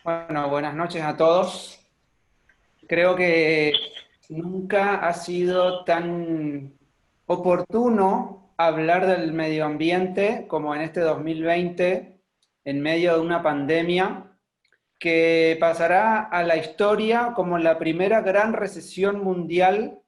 Bueno, buenas noches a todos. Creo que nunca ha sido tan oportuno hablar del medio ambiente como en este 2020, en medio de una pandemia que pasará a la historia como la primera gran recesión mundial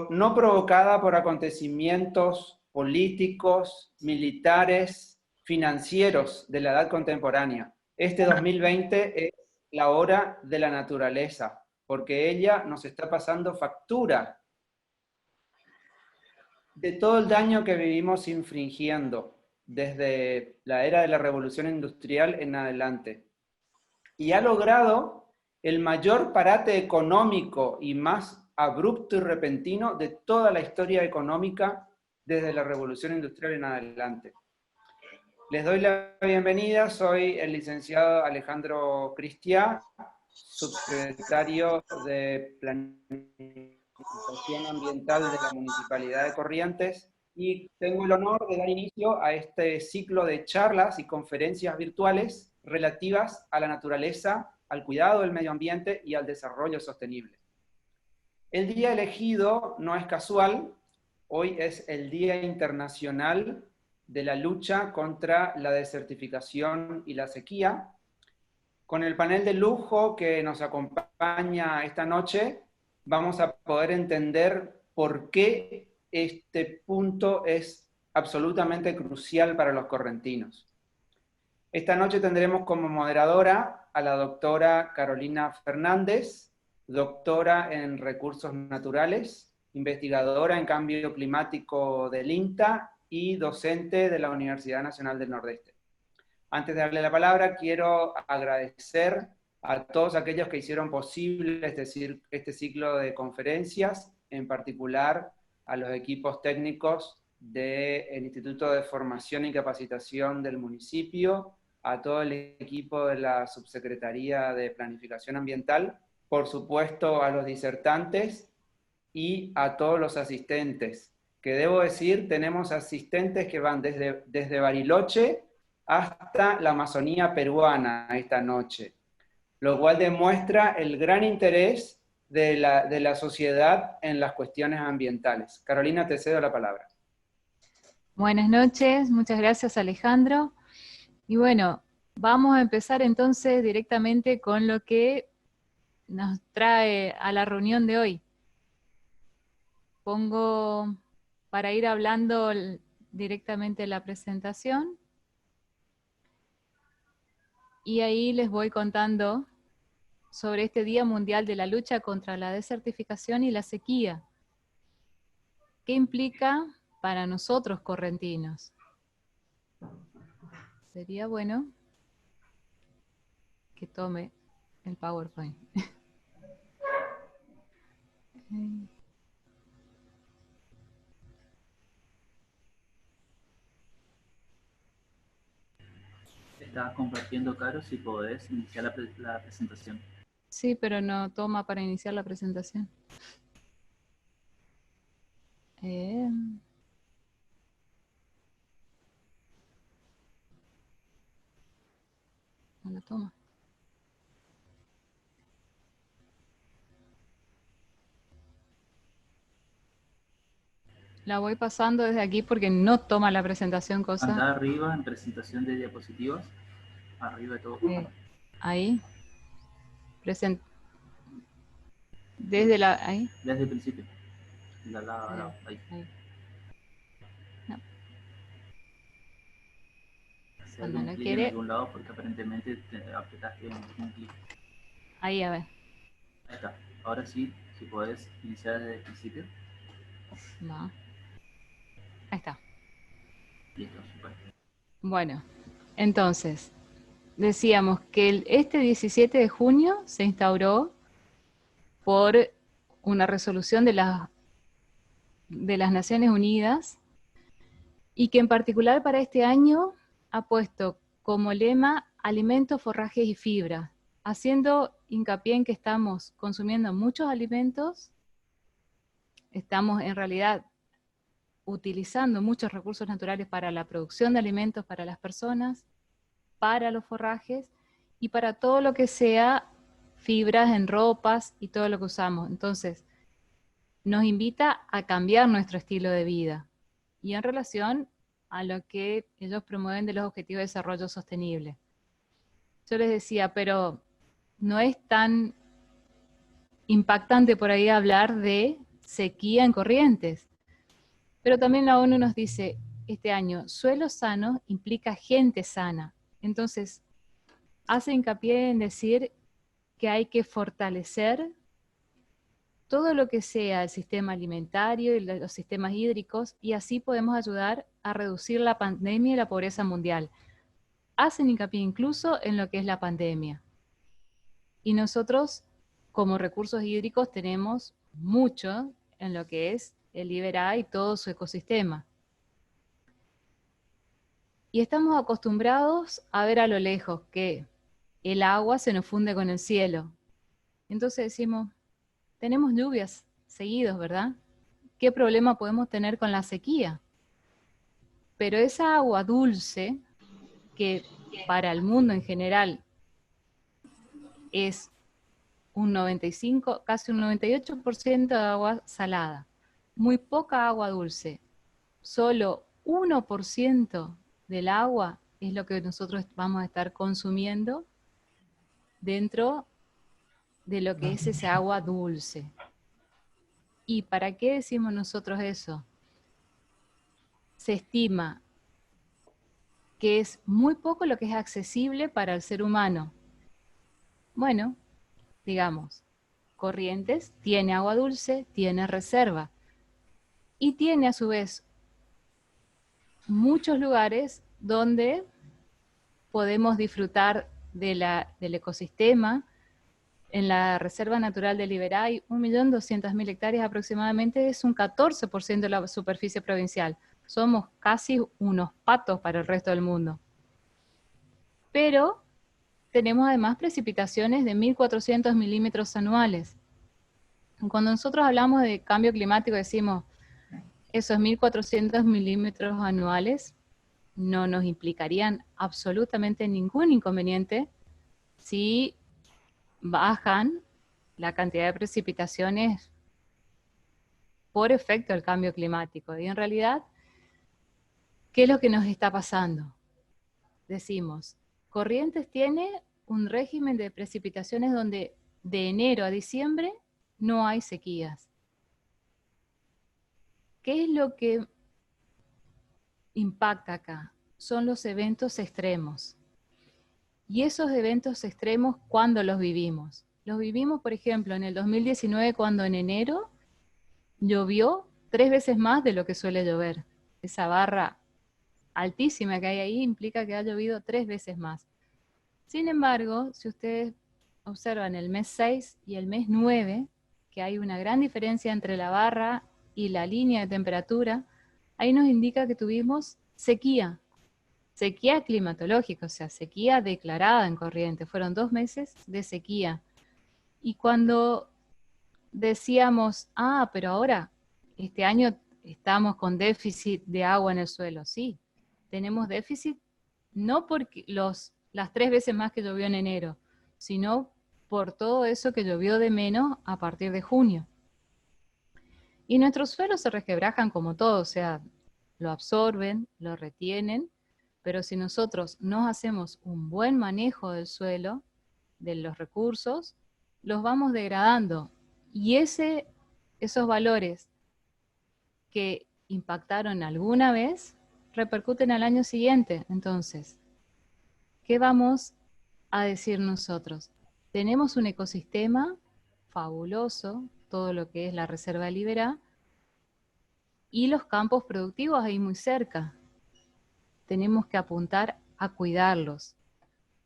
no provocada por acontecimientos políticos, militares, financieros de la edad contemporánea. Este 2020 es la hora de la naturaleza, porque ella nos está pasando factura de todo el daño que vivimos infringiendo desde la era de la revolución industrial en adelante. Y ha logrado el mayor parate económico y más abrupto y repentino de toda la historia económica desde la revolución industrial en adelante. Les doy la bienvenida, soy el licenciado Alejandro Cristiá, subsecretario de Planificación Ambiental de la Municipalidad de Corrientes, y tengo el honor de dar inicio a este ciclo de charlas y conferencias virtuales relativas a la naturaleza, al cuidado del medio ambiente y al desarrollo sostenible. El día elegido no es casual, hoy es el Día Internacional de la Lucha contra la Desertificación y la Sequía. Con el panel de lujo que nos acompaña esta noche, vamos a poder entender por qué este punto es absolutamente crucial para los correntinos. Esta noche tendremos como moderadora a la doctora Carolina Fernández, doctora en Recursos Naturales, investigadora en Cambio Climático del INTA y docente de la Universidad Nacional del Nordeste. Antes de darle la palabra, quiero agradecer a todos aquellos que hicieron posible este ciclo de conferencias, en particular a los equipos técnicos del Instituto de Formación y Capacitación del municipio, a todo el equipo de la Subsecretaría de Planificación Ambiental, por supuesto a los disertantes y a todos los asistentes, que debo decir, tenemos asistentes que van desde Bariloche hasta la Amazonía peruana esta noche, lo cual demuestra el gran interés de la sociedad en las cuestiones ambientales. Carolina, te cedo la palabra. Buenas noches, muchas gracias Alejandro. Y bueno, vamos a empezar entonces directamente con lo que nos trae a la reunión de hoy. Pongo para ir hablando directamente la presentación. Y ahí les voy contando sobre este Día Mundial de la Lucha contra la Desertificación y la Sequía. ¿Qué implica para nosotros correntinos? Sería bueno que tome el PowerPoint. Estás compartiendo, Caro, si podés iniciar la presentación. Sí, pero no toma para iniciar la presentación. No la toma. La voy pasando desde aquí porque no toma la presentación cosa. Anda arriba en presentación de diapositivas. Arriba de todo. Ahí. Desde la... ahí. Desde el principio. Ahí. Ahí. No. Hacer un clic en algún lado porque aparentemente te apretaste un clic. Ahí, a ver. Ahí está. Ahora sí, si podés iniciar desde el principio. No. Ahí está. Listo, super. Bueno, entonces, decíamos que este 17 de junio se instauró por una resolución de las Naciones Unidas y que en particular para este año ha puesto como lema alimentos, forrajes y fibra, haciendo hincapié en que estamos consumiendo muchos alimentos, estamos en realidad utilizando muchos recursos naturales para la producción de alimentos para las personas, para los forrajes, y para todo lo que sea fibras en ropas y todo lo que usamos. Entonces, nos invita a cambiar nuestro estilo de vida y en relación a lo que ellos promueven de los Objetivos de Desarrollo Sostenible. Yo les decía, pero no es tan impactante por ahí hablar de sequía en Corrientes. Pero también la ONU nos dice este año, suelo sano implica gente sana. Entonces, hace hincapié en decir que hay que fortalecer todo lo que sea el sistema alimentario y los sistemas hídricos, y así podemos ayudar a reducir la pandemia y la pobreza mundial. Hacen hincapié incluso en lo que es la pandemia. Y nosotros, como recursos hídricos, tenemos mucho en lo que es el Iberá y todo su ecosistema. Y estamos acostumbrados a ver a lo lejos que el agua se nos funde con el cielo. Entonces decimos, tenemos lluvias seguidos, ¿verdad? ¿Qué problema podemos tener con la sequía? Pero esa agua dulce, que para el mundo en general es un 95, casi un 98% de agua salada, muy poca agua dulce, solo 1% del agua es lo que nosotros vamos a estar consumiendo dentro de lo que es ese agua dulce. ¿Y para qué decimos nosotros eso? Se estima que es muy poco lo que es accesible para el ser humano. Bueno, digamos, Corrientes tiene agua dulce, tiene reserva y tiene a su vez muchos lugares donde podemos disfrutar del ecosistema. En la Reserva Natural del Iberá hay 1.200.000 hectáreas aproximadamente, es un 14% de la superficie provincial. Somos casi unos patos para el resto del mundo. Pero tenemos además precipitaciones de 1.400 milímetros anuales. Cuando nosotros hablamos de cambio climático decimos, esos 1.400 milímetros anuales no nos implicarían absolutamente ningún inconveniente si bajan la cantidad de precipitaciones por efecto del cambio climático. Y en realidad, ¿qué es lo que nos está pasando? Decimos, Corrientes tiene un régimen de precipitaciones donde de enero a diciembre no hay sequías. ¿Qué es lo que impacta acá? Son los eventos extremos. Y esos eventos extremos, ¿cuándo los vivimos? Los vivimos, por ejemplo, en el 2019, cuando en enero llovió 3 veces más de lo que suele llover. Esa barra altísima que hay ahí implica que ha llovido 3 veces más. Sin embargo, si ustedes observan el mes 6 y el mes 9, que hay una gran diferencia entre la barra y la línea de temperatura, ahí nos indica que tuvimos sequía. Sequía climatológica, o sea, sequía declarada en Corrientes. Fueron 2 meses de sequía. Y cuando decíamos, pero ahora, este año estamos con déficit de agua en el suelo. Sí, tenemos déficit no porque las 3 veces más que llovió en enero, sino por todo eso que llovió de menos a partir de junio. Y nuestros suelos se resquebrajan como todo, o sea, lo absorben, lo retienen, pero si nosotros no hacemos un buen manejo del suelo, de los recursos, los vamos degradando. Y esos valores que impactaron alguna vez repercuten al año siguiente. Entonces, ¿qué vamos a decir nosotros? Tenemos un ecosistema fabuloso, todo lo que es la Reserva del Iberá, y los campos productivos ahí muy cerca. Tenemos que apuntar a cuidarlos,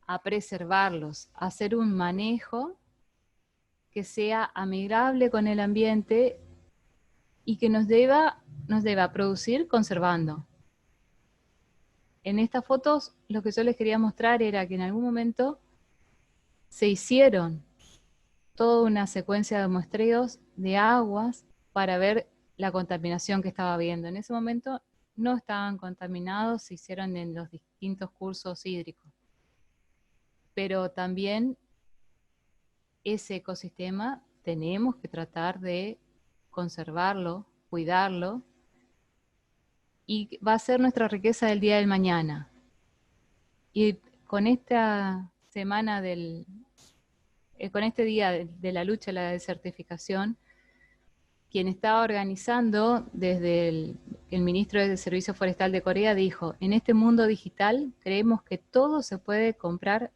a preservarlos, a hacer un manejo que sea amigable con el ambiente y que nos deba a producir conservando. En estas fotos lo que yo les quería mostrar era que en algún momento se hicieron toda una secuencia de muestreos de aguas para ver la contaminación que estaba habiendo. En ese momento no estaban contaminados, se hicieron en los distintos cursos hídricos. pero también ese ecosistema tenemos que tratar de conservarlo, cuidarlo, y va a ser nuestra riqueza del día del mañana. Y con esta semana con este día de la lucha a la desertificación, quien estaba organizando desde el ministro del Servicio Forestal de Corea dijo, en este mundo digital creemos que todo se puede comprar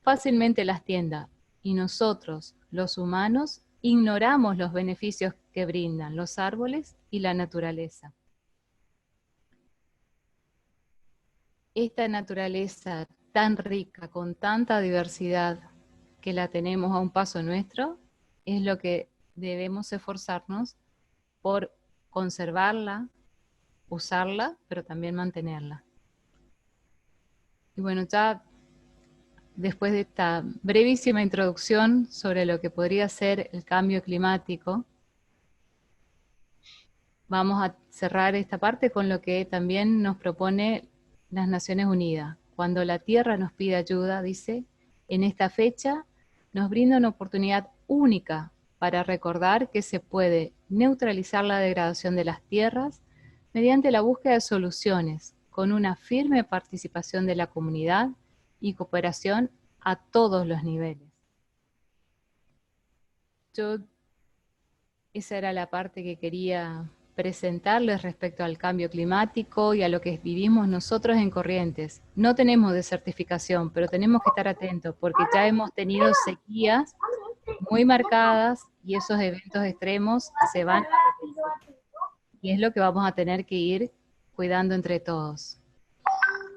fácilmente en las tiendas y nosotros, los humanos, ignoramos los beneficios que brindan los árboles y la naturaleza. Esta naturaleza tan rica, con tanta diversidad que la tenemos a un paso nuestro, es lo que debemos esforzarnos por conservarla, usarla, pero también mantenerla. Y bueno, ya después de esta brevísima introducción sobre lo que podría ser el cambio climático, vamos a cerrar esta parte con lo que también nos propone las Naciones Unidas. Cuando la Tierra nos pide ayuda, dice, en esta fecha nos brinda una oportunidad única para recordar que se puede neutralizar la degradación de las tierras mediante la búsqueda de soluciones, con una firme participación de la comunidad y cooperación a todos los niveles. Esa era la parte que quería presentarles respecto al cambio climático y a lo que vivimos nosotros en Corrientes. No tenemos desertificación, pero tenemos que estar atentos porque ya hemos tenido sequías muy marcadas y esos eventos extremos se van a repetir. Y es lo que vamos a tener que ir cuidando entre todos.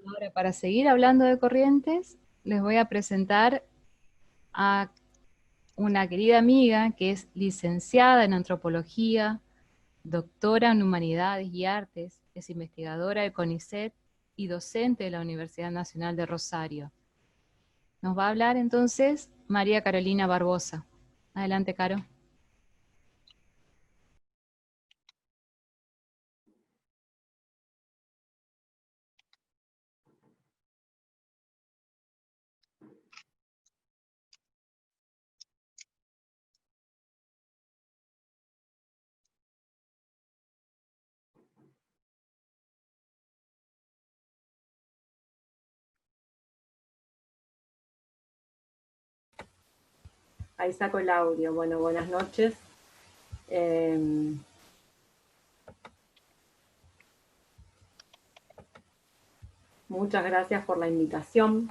Ahora, para seguir hablando de Corrientes, les voy a presentar a una querida amiga que es licenciada en antropología, doctora en humanidades y artes, es investigadora del CONICET y docente de la Universidad Nacional de Rosario. Nos va a hablar entonces María Carolina Barbosa. Adelante, Caro. Ahí saco el audio. Bueno, buenas noches. Muchas gracias por la invitación.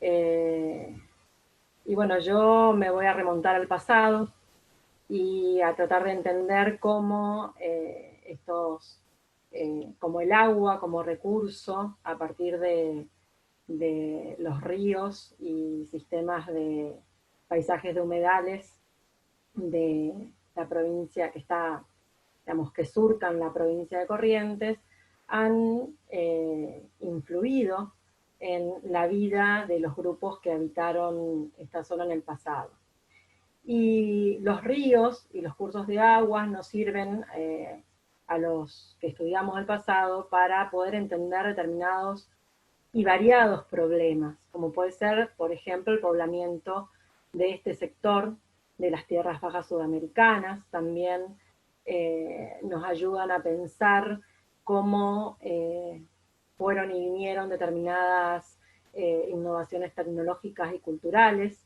Y bueno, yo me voy a remontar al pasado y a tratar de entender cómo como el agua como recurso a partir de los ríos y sistemas de paisajes de humedales de la provincia que está, digamos, que surcan la provincia de Corrientes, han influido en la vida de los grupos que habitaron esta zona en el pasado. Y los ríos y los cursos de aguas nos sirven a los que estudiamos el pasado para poder entender determinados y variados problemas, como puede ser, por ejemplo, el poblamiento de este sector de las tierras bajas sudamericanas. También nos ayudan a pensar cómo fueron y vinieron determinadas innovaciones tecnológicas y culturales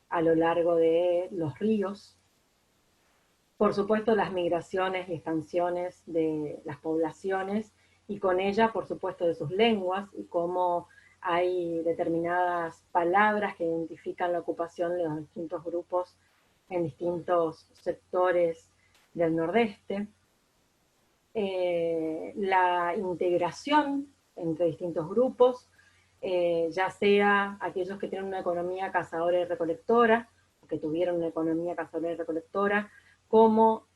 a lo largo de los ríos. Por supuesto, las migraciones y expansiones de las poblaciones y con ellas, por supuesto, de sus lenguas y cómo hay determinadas palabras que identifican la ocupación de los distintos grupos en distintos sectores del Nordeste. La integración entre distintos grupos, ya sea aquellos que tienen una economía cazadora y recolectora, o que tuvieron una economía cazadora y recolectora, como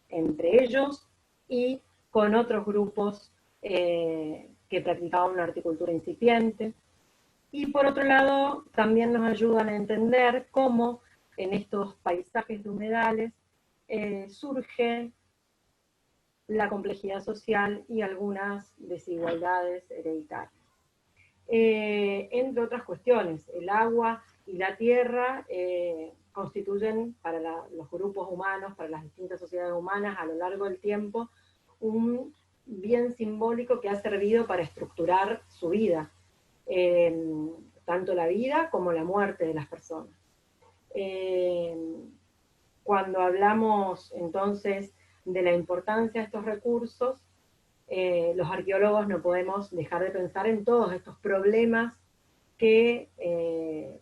entre ellos y con otros grupos que practicaban una horticultura incipiente. Y por otro lado, también nos ayudan a entender cómo en estos paisajes de humedales surge la complejidad social y algunas desigualdades hereditarias. entre otras cuestiones. El agua y la tierra constituyen para los grupos humanos, para las distintas sociedades humanas a lo largo del tiempo, un bien simbólico que ha servido para estructurar su vida, tanto la vida como la muerte de las personas. Cuando hablamos entonces de la importancia de estos recursos, los arqueólogos no podemos dejar de pensar en todos estos problemas que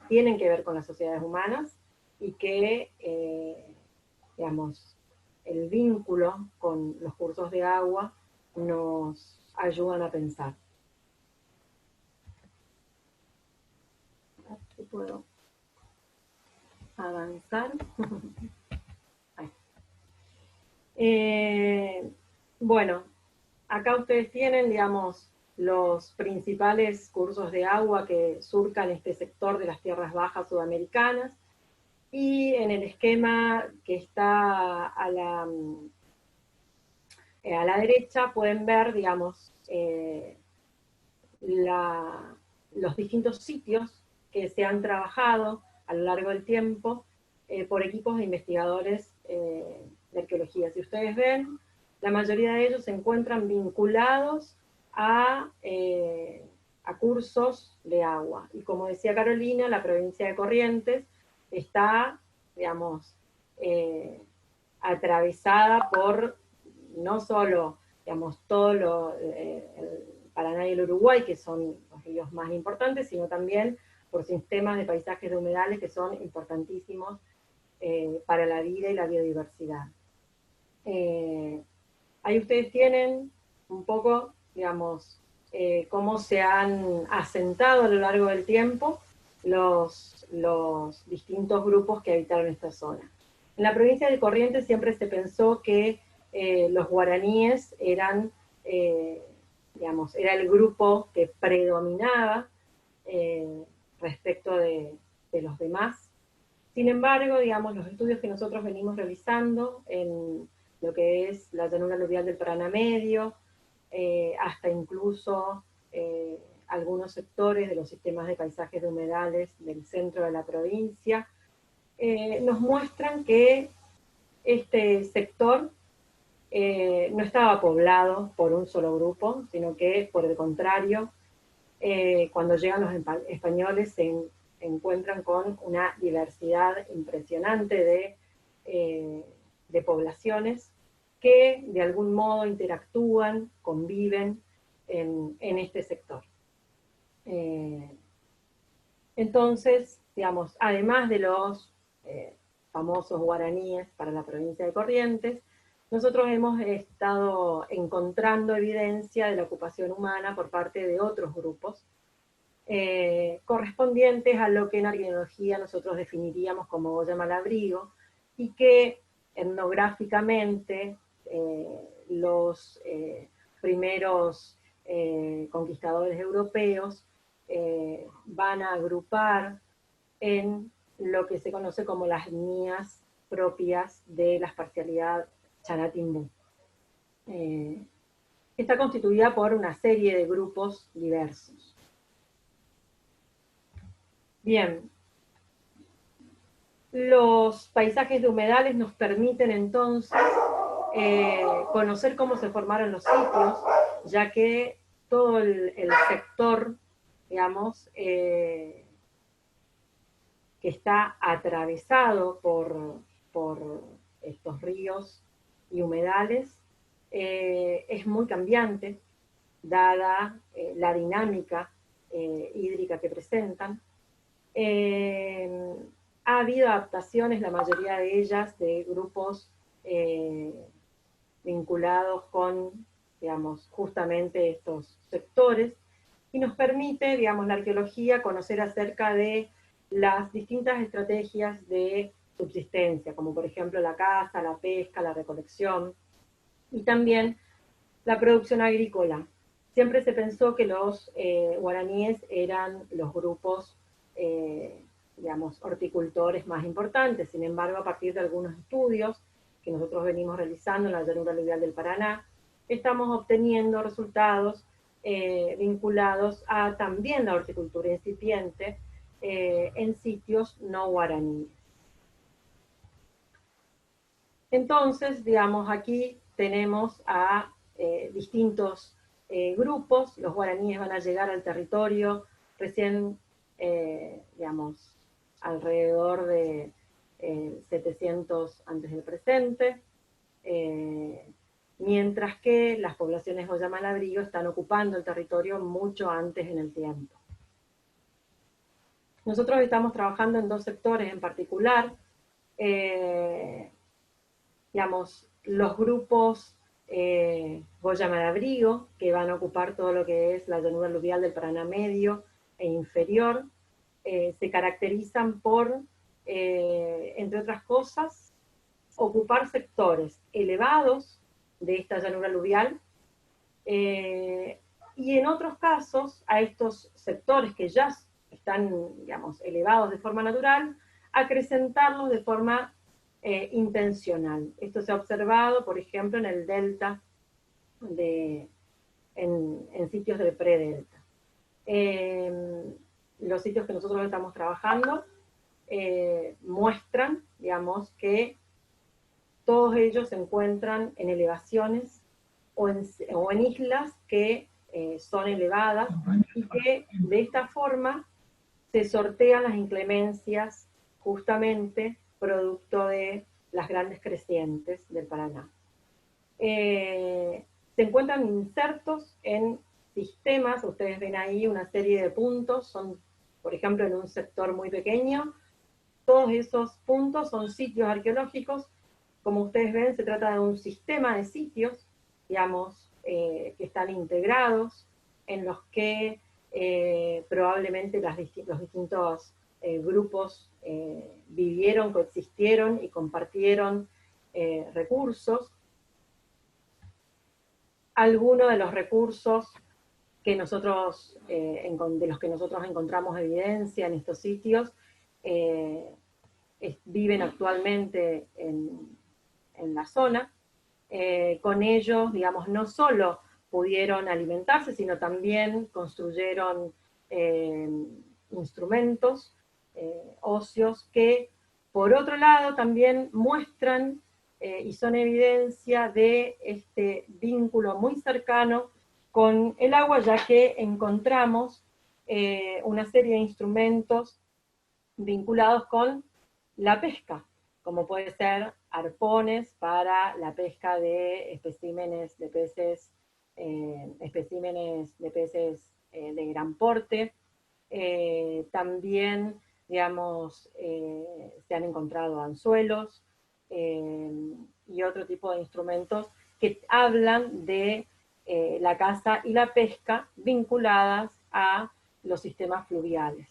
tienen que ver con las sociedades humanas y que, digamos, el vínculo con los cursos de agua nos ayudan a pensar. Si puedo avanzar. Bueno, acá ustedes tienen, digamos, los principales cursos de agua que surcan este sector de las tierras bajas sudamericanas, y en el esquema que está a la derecha pueden ver, digamos, los distintos sitios que se han trabajado a lo largo del tiempo por equipos de investigadores de arqueología. Si ustedes ven, la mayoría de ellos se encuentran vinculados a cursos de agua. Y como decía Carolina, la provincia de Corrientes está, digamos, atravesada por no solo, digamos, todo el Paraná y el Uruguay, que son los ríos más importantes, sino también por sistemas de paisajes de humedales que son importantísimos para la vida y la biodiversidad. Ahí ustedes tienen un poco, digamos, cómo se han asentado a lo largo del tiempo los distintos grupos que habitaron esta zona. En la provincia de Corrientes siempre se pensó que los guaraníes eran, digamos, era el grupo que predominaba respecto de los demás. Sin embargo, digamos, los estudios que nosotros venimos realizando en lo que es la llanura aluvial del Paraná Medio, hasta incluso algunos sectores de los sistemas de paisajes de humedales del centro de la provincia, nos muestran que este sector no estaba poblado por un solo grupo, sino que, por el contrario, cuando llegan los españoles se encuentran con una diversidad impresionante de poblaciones que de algún modo interactúan, conviven en este sector. Entonces, digamos, además de los famosos guaraníes para la provincia de Corrientes, nosotros hemos estado encontrando evidencia de la ocupación humana por parte de otros grupos, correspondientes a lo que en arqueología nosotros definiríamos como olla malabrigo, y que etnográficamente los primeros conquistadores europeos van a agrupar en lo que se conoce como las etnias propias de la parcialidad Chanatimbú. Está constituida por una serie de grupos diversos. Bien, los paisajes de humedales nos permiten entonces conocer cómo se formaron los sitios, ya que todo el sector, digamos, que está atravesado por estos ríos y humedales, es muy cambiante, dada la dinámica hídrica que presentan. Ha habido adaptaciones, la mayoría de ellas, de grupos vinculados con, digamos, justamente estos sectores, y nos permite, digamos, la arqueología conocer acerca de las distintas estrategias de subsistencia, como por ejemplo la caza, la pesca, la recolección, y también la producción agrícola. Siempre se pensó que los guaraníes eran los grupos digamos, horticultores más importantes. Sin embargo, a partir de algunos estudios que nosotros venimos realizando en la llanura aluvial del Paraná, estamos obteniendo resultados vinculados a también la horticultura incipiente en sitios no guaraníes. Entonces, digamos, aquí tenemos a distintos grupos. Los guaraníes van a llegar al territorio recién, digamos, alrededor de 700 antes del presente, mientras que las poblaciones Goya-Malabrigo están ocupando el territorio mucho antes en el tiempo. Nosotros estamos trabajando en dos sectores en particular. Digamos, los grupos Goya-Malabrigo, que van a ocupar todo lo que es la llanura aluvial del Paraná medio e inferior, se caracterizan por, entre otras cosas, ocupar sectores elevados de esta llanura aluvial, y en otros casos, a estos sectores que ya están, digamos, elevados de forma natural, acrecentarlos de forma intencional. Esto se ha observado, por ejemplo, en el delta, en sitios del predelta. Los sitios que nosotros estamos trabajando muestran, digamos, que todos ellos se encuentran en elevaciones o en islas que son elevadas, y que de esta forma se sortean las inclemencias justamente producto de las grandes crecientes del Paraná. Se encuentran insertos en sistemas, ustedes ven ahí una serie de puntos, son, por ejemplo, en un sector muy pequeño. Todos esos puntos son sitios arqueológicos. Como ustedes ven, se trata de un sistema de sitios, digamos, que están integrados, en los que probablemente los distintos grupos vivieron, coexistieron y compartieron recursos. Algunos de los recursos que nosotros, de los que nosotros encontramos evidencia en estos sitios, viven actualmente en la zona. Con ellos, digamos, no solo pudieron alimentarse, sino también construyeron instrumentos óseos que, por otro lado, también muestran y son evidencia de este vínculo muy cercano con el agua, ya que encontramos una serie de instrumentos vinculados con la pesca, como puede ser arpones para la pesca de especímenes de peces, de gran porte. También, digamos, se han encontrado anzuelos y otro tipo de instrumentos que hablan de la caza y la pesca vinculadas a los sistemas fluviales.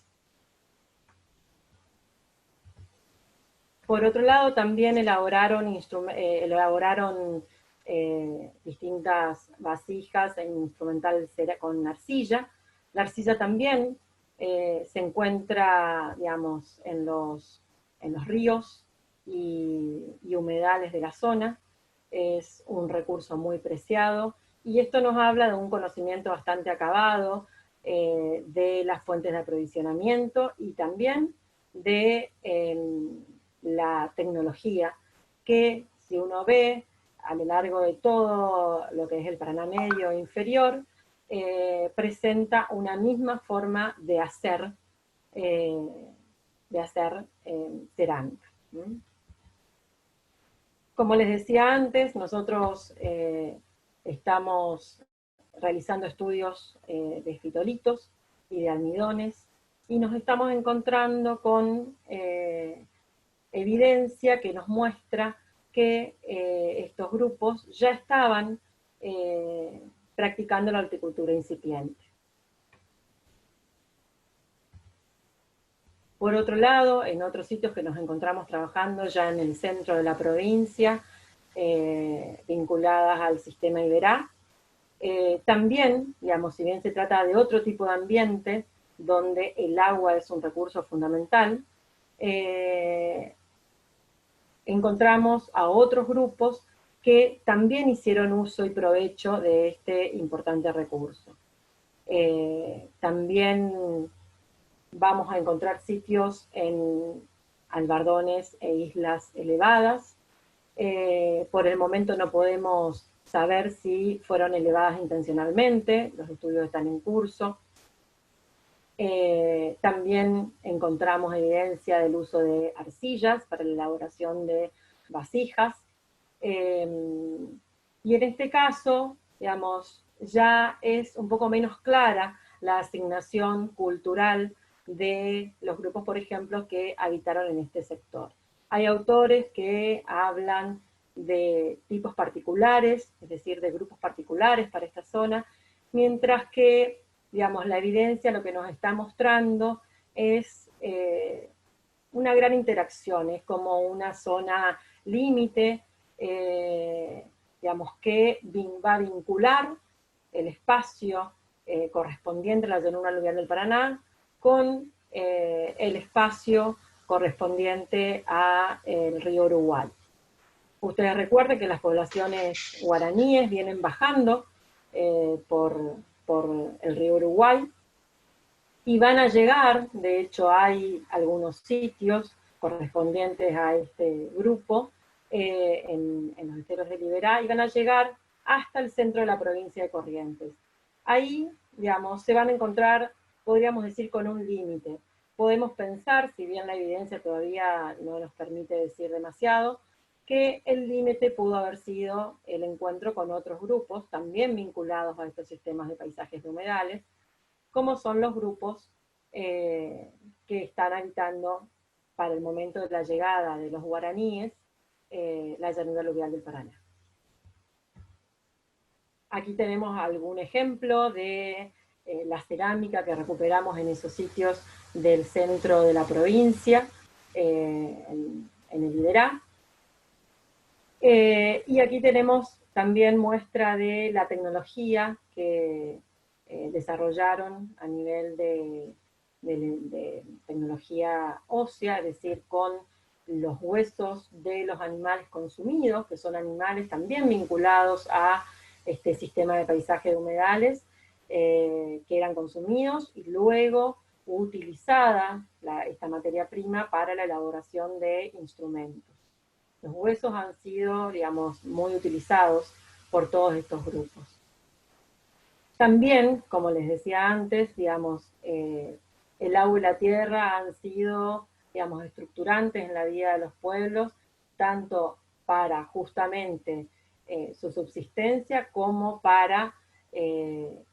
Por otro lado, también elaboraron distintas vasijas en instrumental con arcilla. La arcilla también se encuentra, digamos, en los ríos y humedales de la zona. Es un recurso muy preciado, y esto nos habla de un conocimiento bastante acabado de las fuentes de aprovisionamiento, y también de la tecnología, que si uno ve a lo largo de todo lo que es el Paraná medio e inferior, presenta una misma forma de hacer cerámica. Como les decía antes, nosotros estamos realizando estudios de esfitolitos y de almidones, y nos estamos encontrando con evidencia que nos muestra que estos grupos ya estaban practicando la horticultura incipiente. Por otro lado, en otros sitios que nos encontramos trabajando ya en el centro de la provincia, vinculadas al sistema Iberá, también, digamos, si bien se trata de otro tipo de ambiente, donde el agua es un recurso fundamental, encontramos a otros grupos que también hicieron uso y provecho de este importante recurso. También vamos a encontrar sitios en albardones e islas elevadas. Por el momento no podemos saber si fueron elevadas intencionalmente, los estudios están en curso. También encontramos evidencia del uso de arcillas para la elaboración de vasijas. Y en este caso, digamos, ya es un poco menos clara la asignación cultural de los grupos, por ejemplo, que habitaron en este sector. Hay autores que hablan de tipos particulares, es decir, de grupos particulares para esta zona, mientras que, digamos, la evidencia lo que nos está mostrando es una gran interacción, es como una zona límite, digamos, que va a vincular el espacio correspondiente a la llanura aluvial del Paraná con el espacio correspondiente al río Uruguay. Ustedes recuerden que las poblaciones guaraníes vienen bajando por el río Uruguay y van a llegar, de hecho hay algunos sitios correspondientes a este grupo en los esteros de Liberá, y van a llegar hasta el centro de la provincia de Corrientes. Ahí, digamos, se van a encontrar, podríamos decir, con un límite. Podemos pensar, si bien la evidencia todavía no nos permite decir demasiado, que el límite pudo haber sido el encuentro con otros grupos, también vinculados a estos sistemas de paisajes de humedales, como son los grupos que están habitando para el momento de la llegada de los guaraníes la llanura aluvial del Paraná. Aquí tenemos algún ejemplo de la cerámica que recuperamos en esos sitios del centro de la provincia, en el Liberá. Y aquí tenemos también muestra de la tecnología que desarrollaron a nivel de tecnología ósea, es decir, con los huesos de los animales consumidos, que son animales también vinculados a este sistema de paisaje de humedales, que eran consumidos y luego utilizada esta materia prima para la elaboración de instrumentos. Los huesos han sido, digamos, muy utilizados por todos estos grupos. También, como les decía antes, digamos, el agua y la tierra han sido, digamos, estructurantes en la vida de los pueblos, tanto para justamente su subsistencia como para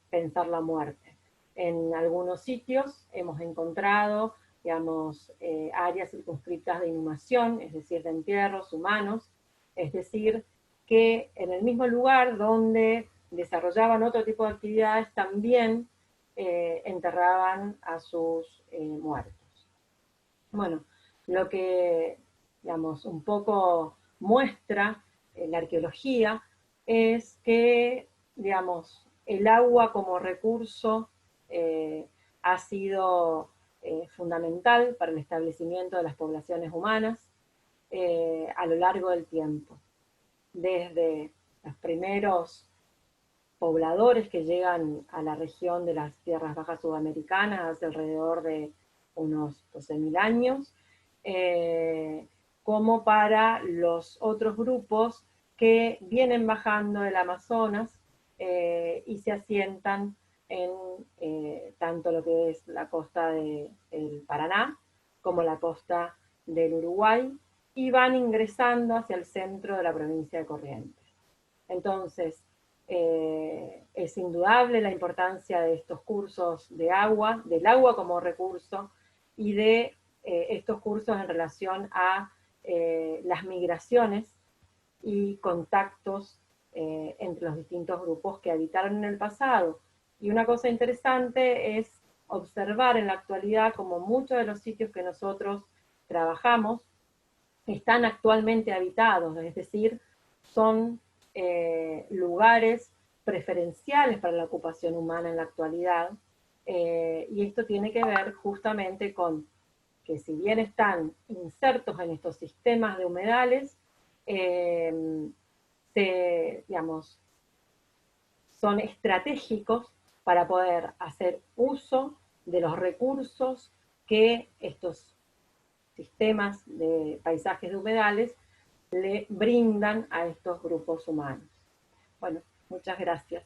pensar la muerte. En algunos sitios hemos encontrado, digamos, áreas circunscritas de inhumación, es decir, de entierros humanos, es decir, que en el mismo lugar donde desarrollaban otro tipo de actividades también enterraban a sus muertos. Bueno, lo que, digamos, un poco muestra la arqueología es que, digamos, el agua como recurso ha sido fundamental para el establecimiento de las poblaciones humanas a lo largo del tiempo. Desde los primeros pobladores que llegan a la región de las tierras bajas sudamericanas hace alrededor de unos 12.000 años, como para los otros grupos que vienen bajando del Amazonas y se asientan en tanto lo que es la costa del Paraná como la costa del Uruguay, y van ingresando hacia el centro de la provincia de Corrientes. Entonces, es indudable la importancia de estos cursos de agua, del agua como recurso, y de estos cursos en relación a las migraciones y contactos entre los distintos grupos que habitaron en el pasado. Y una cosa interesante es observar en la actualidad como muchos de los sitios que nosotros trabajamos están actualmente habitados, es decir, son lugares preferenciales para la ocupación humana en la actualidad, y esto tiene que ver justamente con que si bien están insertos en estos sistemas de humedales, digamos, son estratégicos para poder hacer uso de los recursos que estos sistemas de paisajes de humedales le brindan a estos grupos humanos. Bueno, muchas gracias.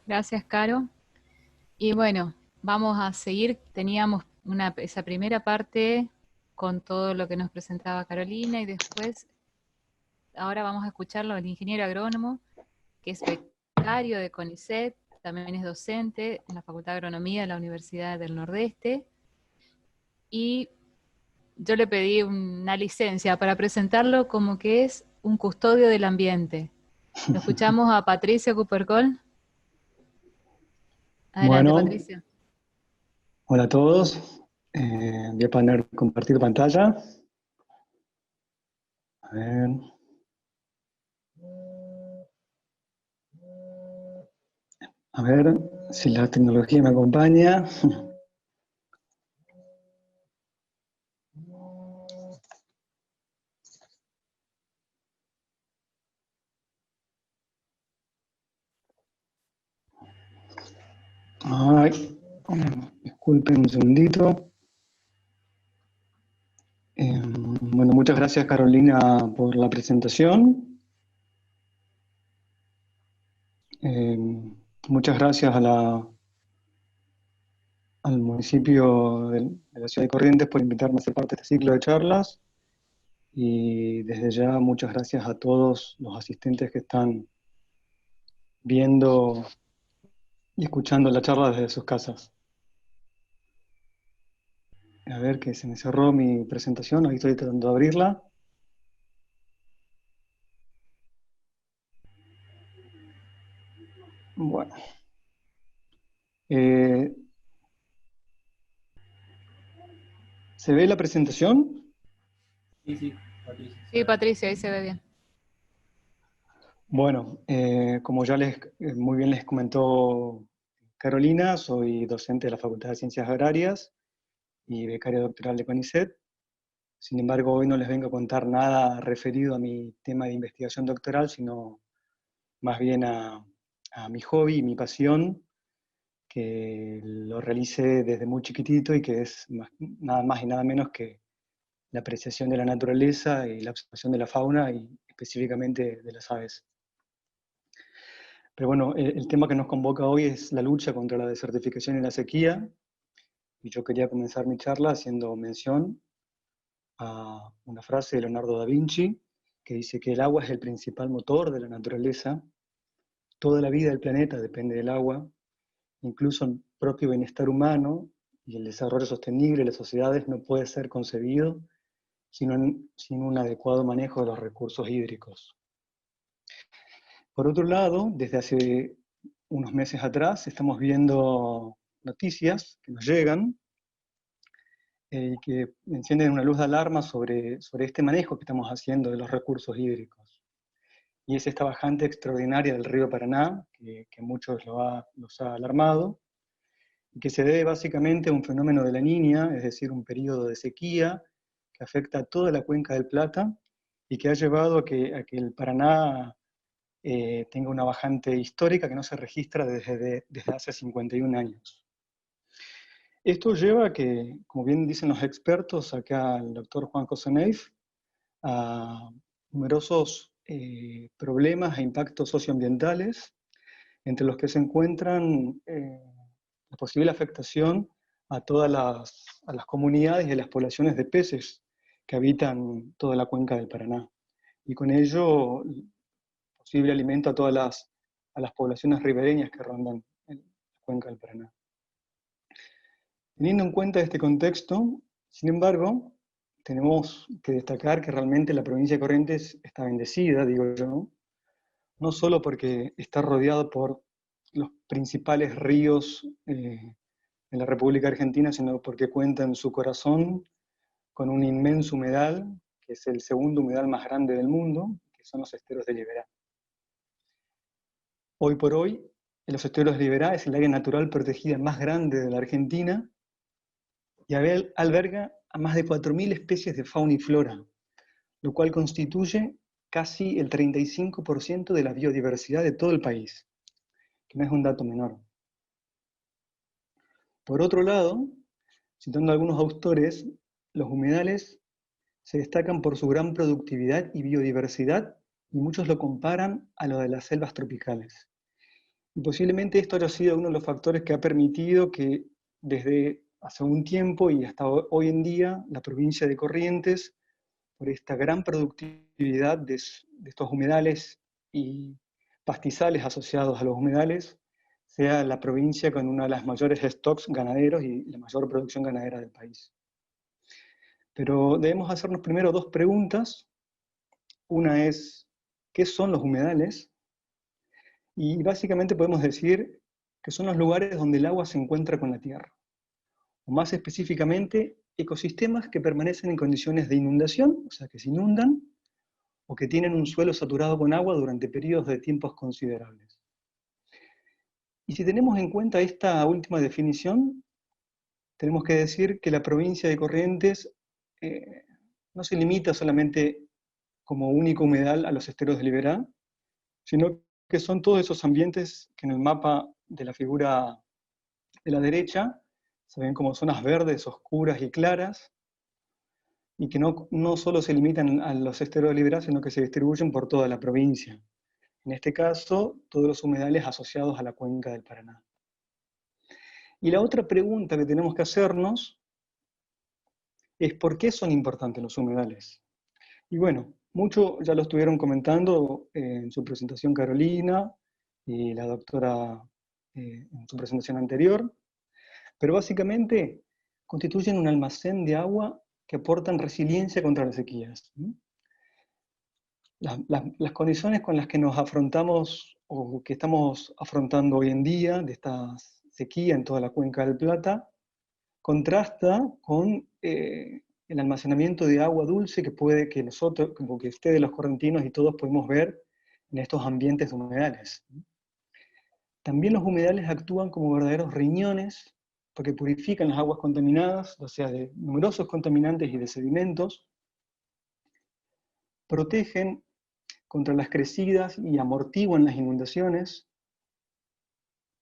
Gracias, Caro. Y bueno, vamos a seguir. Teníamos esa primera parte con todo lo que nos presentaba Carolina, y después, ahora vamos a escucharlo al ingeniero agrónomo, que es becario de CONICET, también es docente en la Facultad de Agronomía de la Universidad del Nordeste, y yo le pedí una licencia para presentarlo como que es un custodio del ambiente. Lo escuchamos a Patricia Coopercol. Adelante, Bueno, Patricia. hola a todos. Voy a poner compartir pantalla. A ver. A ver si la tecnología me acompaña. Ay, disculpen un segundito. Bueno, muchas gracias, Carolina, por la presentación. Muchas gracias al municipio de la ciudad de Corrientes por invitarme a ser parte de este ciclo de charlas. Y desde ya, muchas gracias a todos los asistentes que están viendo y escuchando la charla desde sus casas. A ver, que se me cerró mi presentación, ahí estoy tratando de abrirla. Bueno. ¿Se ve la presentación? Sí, Patricia. Sí, Patricia, ahí se ve bien. Bueno, como ya muy bien les comentó Carolina, soy docente de la Facultad de Ciencias Agrarias y becario doctoral de CONICET. Sin embargo, hoy no les vengo a contar nada referido a mi tema de investigación doctoral, sino más bien a mi hobby y mi pasión, que lo realicé desde muy chiquitito y que es nada más y nada menos que la apreciación de la naturaleza y la observación de la fauna y específicamente de las aves. Pero bueno, el tema que nos convoca hoy es la lucha contra la desertificación y la sequía, y yo quería comenzar mi charla haciendo mención a una frase de Leonardo da Vinci, que dice que el agua es el principal motor de la naturaleza, toda la vida del planeta depende del agua, incluso el propio bienestar humano y el desarrollo sostenible de las sociedades no puede ser concebido sin un adecuado manejo de los recursos hídricos. Por otro lado, desde hace unos meses atrás estamos viendo noticias que nos llegan y que encienden una luz de alarma sobre este manejo que estamos haciendo de los recursos hídricos. Y es esta bajante extraordinaria del río Paraná, que muchos los ha alarmado, y que se debe básicamente a un fenómeno de la Niña, es decir, un periodo de sequía que afecta a toda la cuenca del Plata y que ha llevado a que el Paraná tenga una bajante histórica que no se registra desde hace 51 años. Esto lleva a que, como bien dicen los expertos, acá el doctor Juan José Neif, a numerosos problemas e impactos socioambientales, entre los que se encuentran la posible afectación a todas las comunidades y a las poblaciones de peces que habitan toda la cuenca del Paraná. Y con ello, posible alimento a todas las poblaciones ribereñas que rondan en la cuenca del Paraná. Teniendo en cuenta este contexto, sin embargo, tenemos que destacar que realmente la provincia de Corrientes está bendecida, digo yo, no solo porque está rodeado por los principales ríos de la República Argentina, sino porque cuenta en su corazón con un inmenso humedal, que es el segundo humedal más grande del mundo, que son los esteros de Liberá. Hoy por hoy, los esteros de Liberá es el área natural protegida más grande de la Argentina y alberga a más de 4.000 especies de fauna y flora, lo cual constituye casi el 35% de la biodiversidad de todo el país, que no es un dato menor. Por otro lado, citando a algunos autores, los humedales se destacan por su gran productividad y biodiversidad, y muchos lo comparan a lo de las selvas tropicales. Y posiblemente esto haya sido uno de los factores que ha permitido que desde hace un tiempo y hasta hoy en día la provincia de Corrientes, por esta gran productividad de estos humedales y pastizales asociados a los humedales, sea la provincia con una de las mayores stocks ganaderos y la mayor producción ganadera del país. Pero debemos hacernos primero dos preguntas. Una es, ¿qué son los humedales? Y básicamente podemos decir que son los lugares donde el agua se encuentra con la tierra. O más específicamente, ecosistemas que permanecen en condiciones de inundación, o sea que se inundan, o que tienen un suelo saturado con agua durante periodos de tiempos considerables. Y si tenemos en cuenta esta última definición, tenemos que decir que la provincia de Corrientes no se limita solamente como único humedal a los esteros de Liberá, sino que son todos esos ambientes que en el mapa de la figura de la derecha se ven como zonas verdes, oscuras y claras, y que no solo se limitan a los esteros de Liberá, sino que se distribuyen por toda la provincia. En este caso, todos los humedales asociados a la cuenca del Paraná. Y la otra pregunta que tenemos que hacernos es ¿por qué son importantes los humedales? Y bueno, mucho ya lo estuvieron comentando en su presentación Carolina y la doctora en su presentación anterior, pero básicamente constituyen un almacén de agua que aportan resiliencia contra las sequías. Las condiciones con las que nos afrontamos o que estamos afrontando hoy en día de esta sequía en toda la cuenca del Plata contrasta con el almacenamiento de agua dulce que nosotros, como que ustedes los correntinos y todos podemos ver en estos ambientes humedales. También los humedales actúan como verdaderos riñones porque purifican las aguas contaminadas, o sea, de numerosos contaminantes y de sedimentos, protegen contra las crecidas y amortiguan las inundaciones,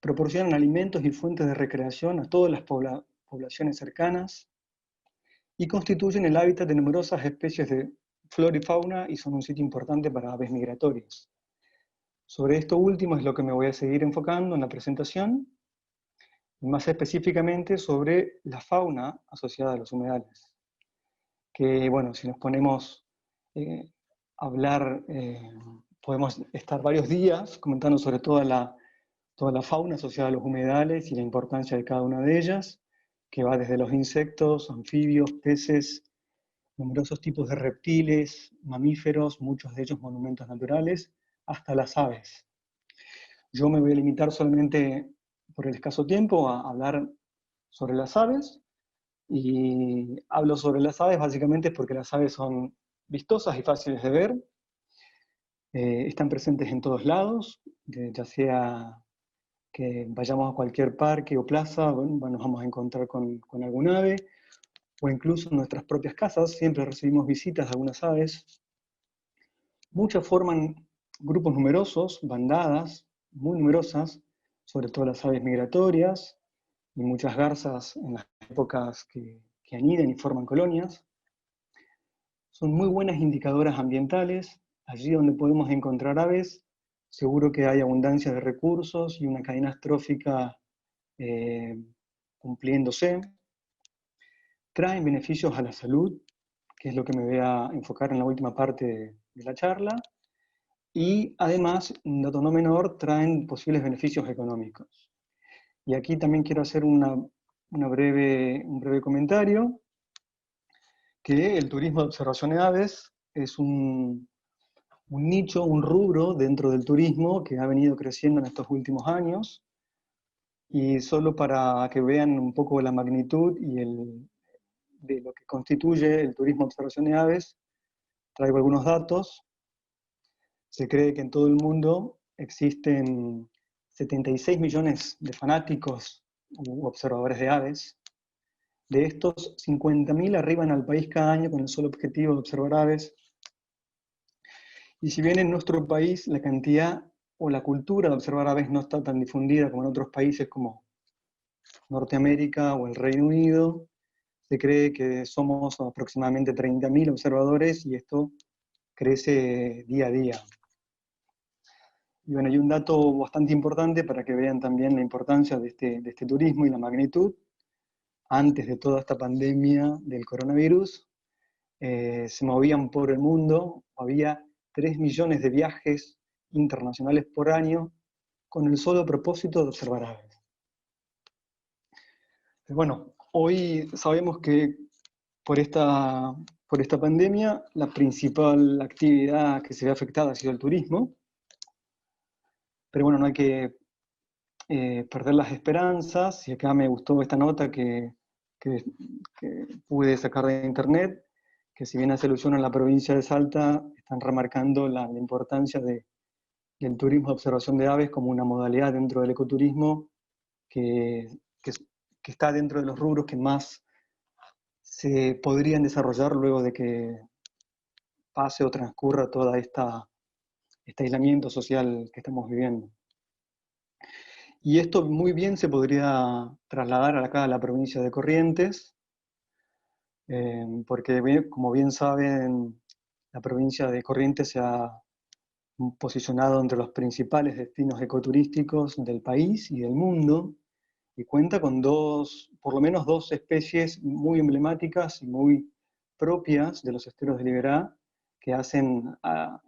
proporcionan alimentos y fuentes de recreación a todas las poblaciones cercanas, y constituyen el hábitat de numerosas especies de flora y fauna y son un sitio importante para aves migratorias. Sobre esto último es lo que me voy a seguir enfocando en la presentación, y más específicamente sobre la fauna asociada a los humedales. Que bueno, si nos ponemos a hablar, podemos estar varios días comentando sobre toda la fauna asociada a los humedales y la importancia de cada una de ellas, que va desde los insectos, anfibios, peces, numerosos tipos de reptiles, mamíferos, muchos de ellos monumentos naturales, hasta las aves. Yo me voy a limitar solamente, por el escaso tiempo, a hablar sobre las aves, y hablo sobre las aves básicamente porque las aves son vistosas y fáciles de ver, están presentes en todos lados, ya sea que vayamos a cualquier parque o plaza, bueno, nos vamos a encontrar con algún ave, o incluso en nuestras propias casas, siempre recibimos visitas de algunas aves. Muchas forman grupos numerosos, bandadas, muy numerosas, sobre todo las aves migratorias, y muchas garzas en las épocas que anidan y forman colonias. Son muy buenas indicadoras ambientales. Allí donde podemos encontrar aves, seguro que hay abundancia de recursos y una cadena trófica cumpliéndose. Traen beneficios a la salud, que es lo que me voy a enfocar en la última parte de la charla, y además, un dato no menor, traen posibles beneficios económicos. Y aquí también quiero hacer un breve comentario, que el turismo de observación de aves es un nicho, un rubro dentro del turismo que ha venido creciendo en estos últimos años, y solo para que vean un poco la magnitud de lo que constituye el turismo de observación de aves, traigo algunos datos. Se cree que en todo el mundo existen 76 millones de fanáticos u observadores de aves. De estos, 50.000 arriban al país cada año con el solo objetivo de observar aves. Y si bien en nuestro país la cantidad o la cultura de observar aves no está tan difundida como en otros países como Norteamérica o el Reino Unido, se cree que somos aproximadamente 30.000 observadores y esto crece día a día. Y bueno, hay un dato bastante importante para que vean también la importancia de este turismo y la magnitud. Antes de toda esta pandemia del coronavirus, se movían por el mundo, había 3 millones de viajes internacionales por año con el solo propósito de observar aves. Bueno, hoy sabemos que por esta pandemia la principal actividad que se ve afectada ha sido el turismo, pero bueno, no hay que perder las esperanzas, y acá me gustó esta nota que pude sacar de internet, que si bien hace alusión a la provincia de Salta, están remarcando la importancia del turismo de observación de aves como una modalidad dentro del ecoturismo que está dentro de los rubros que más se podrían desarrollar luego de que pase o transcurra toda este aislamiento social que estamos viviendo. Y esto muy bien se podría trasladar acá a la provincia de Corrientes, porque como bien saben, la provincia de Corrientes se ha posicionado entre los principales destinos ecoturísticos del país y del mundo, y cuenta con por lo menos dos especies muy emblemáticas y muy propias de los esteros de Liberá, que hacen a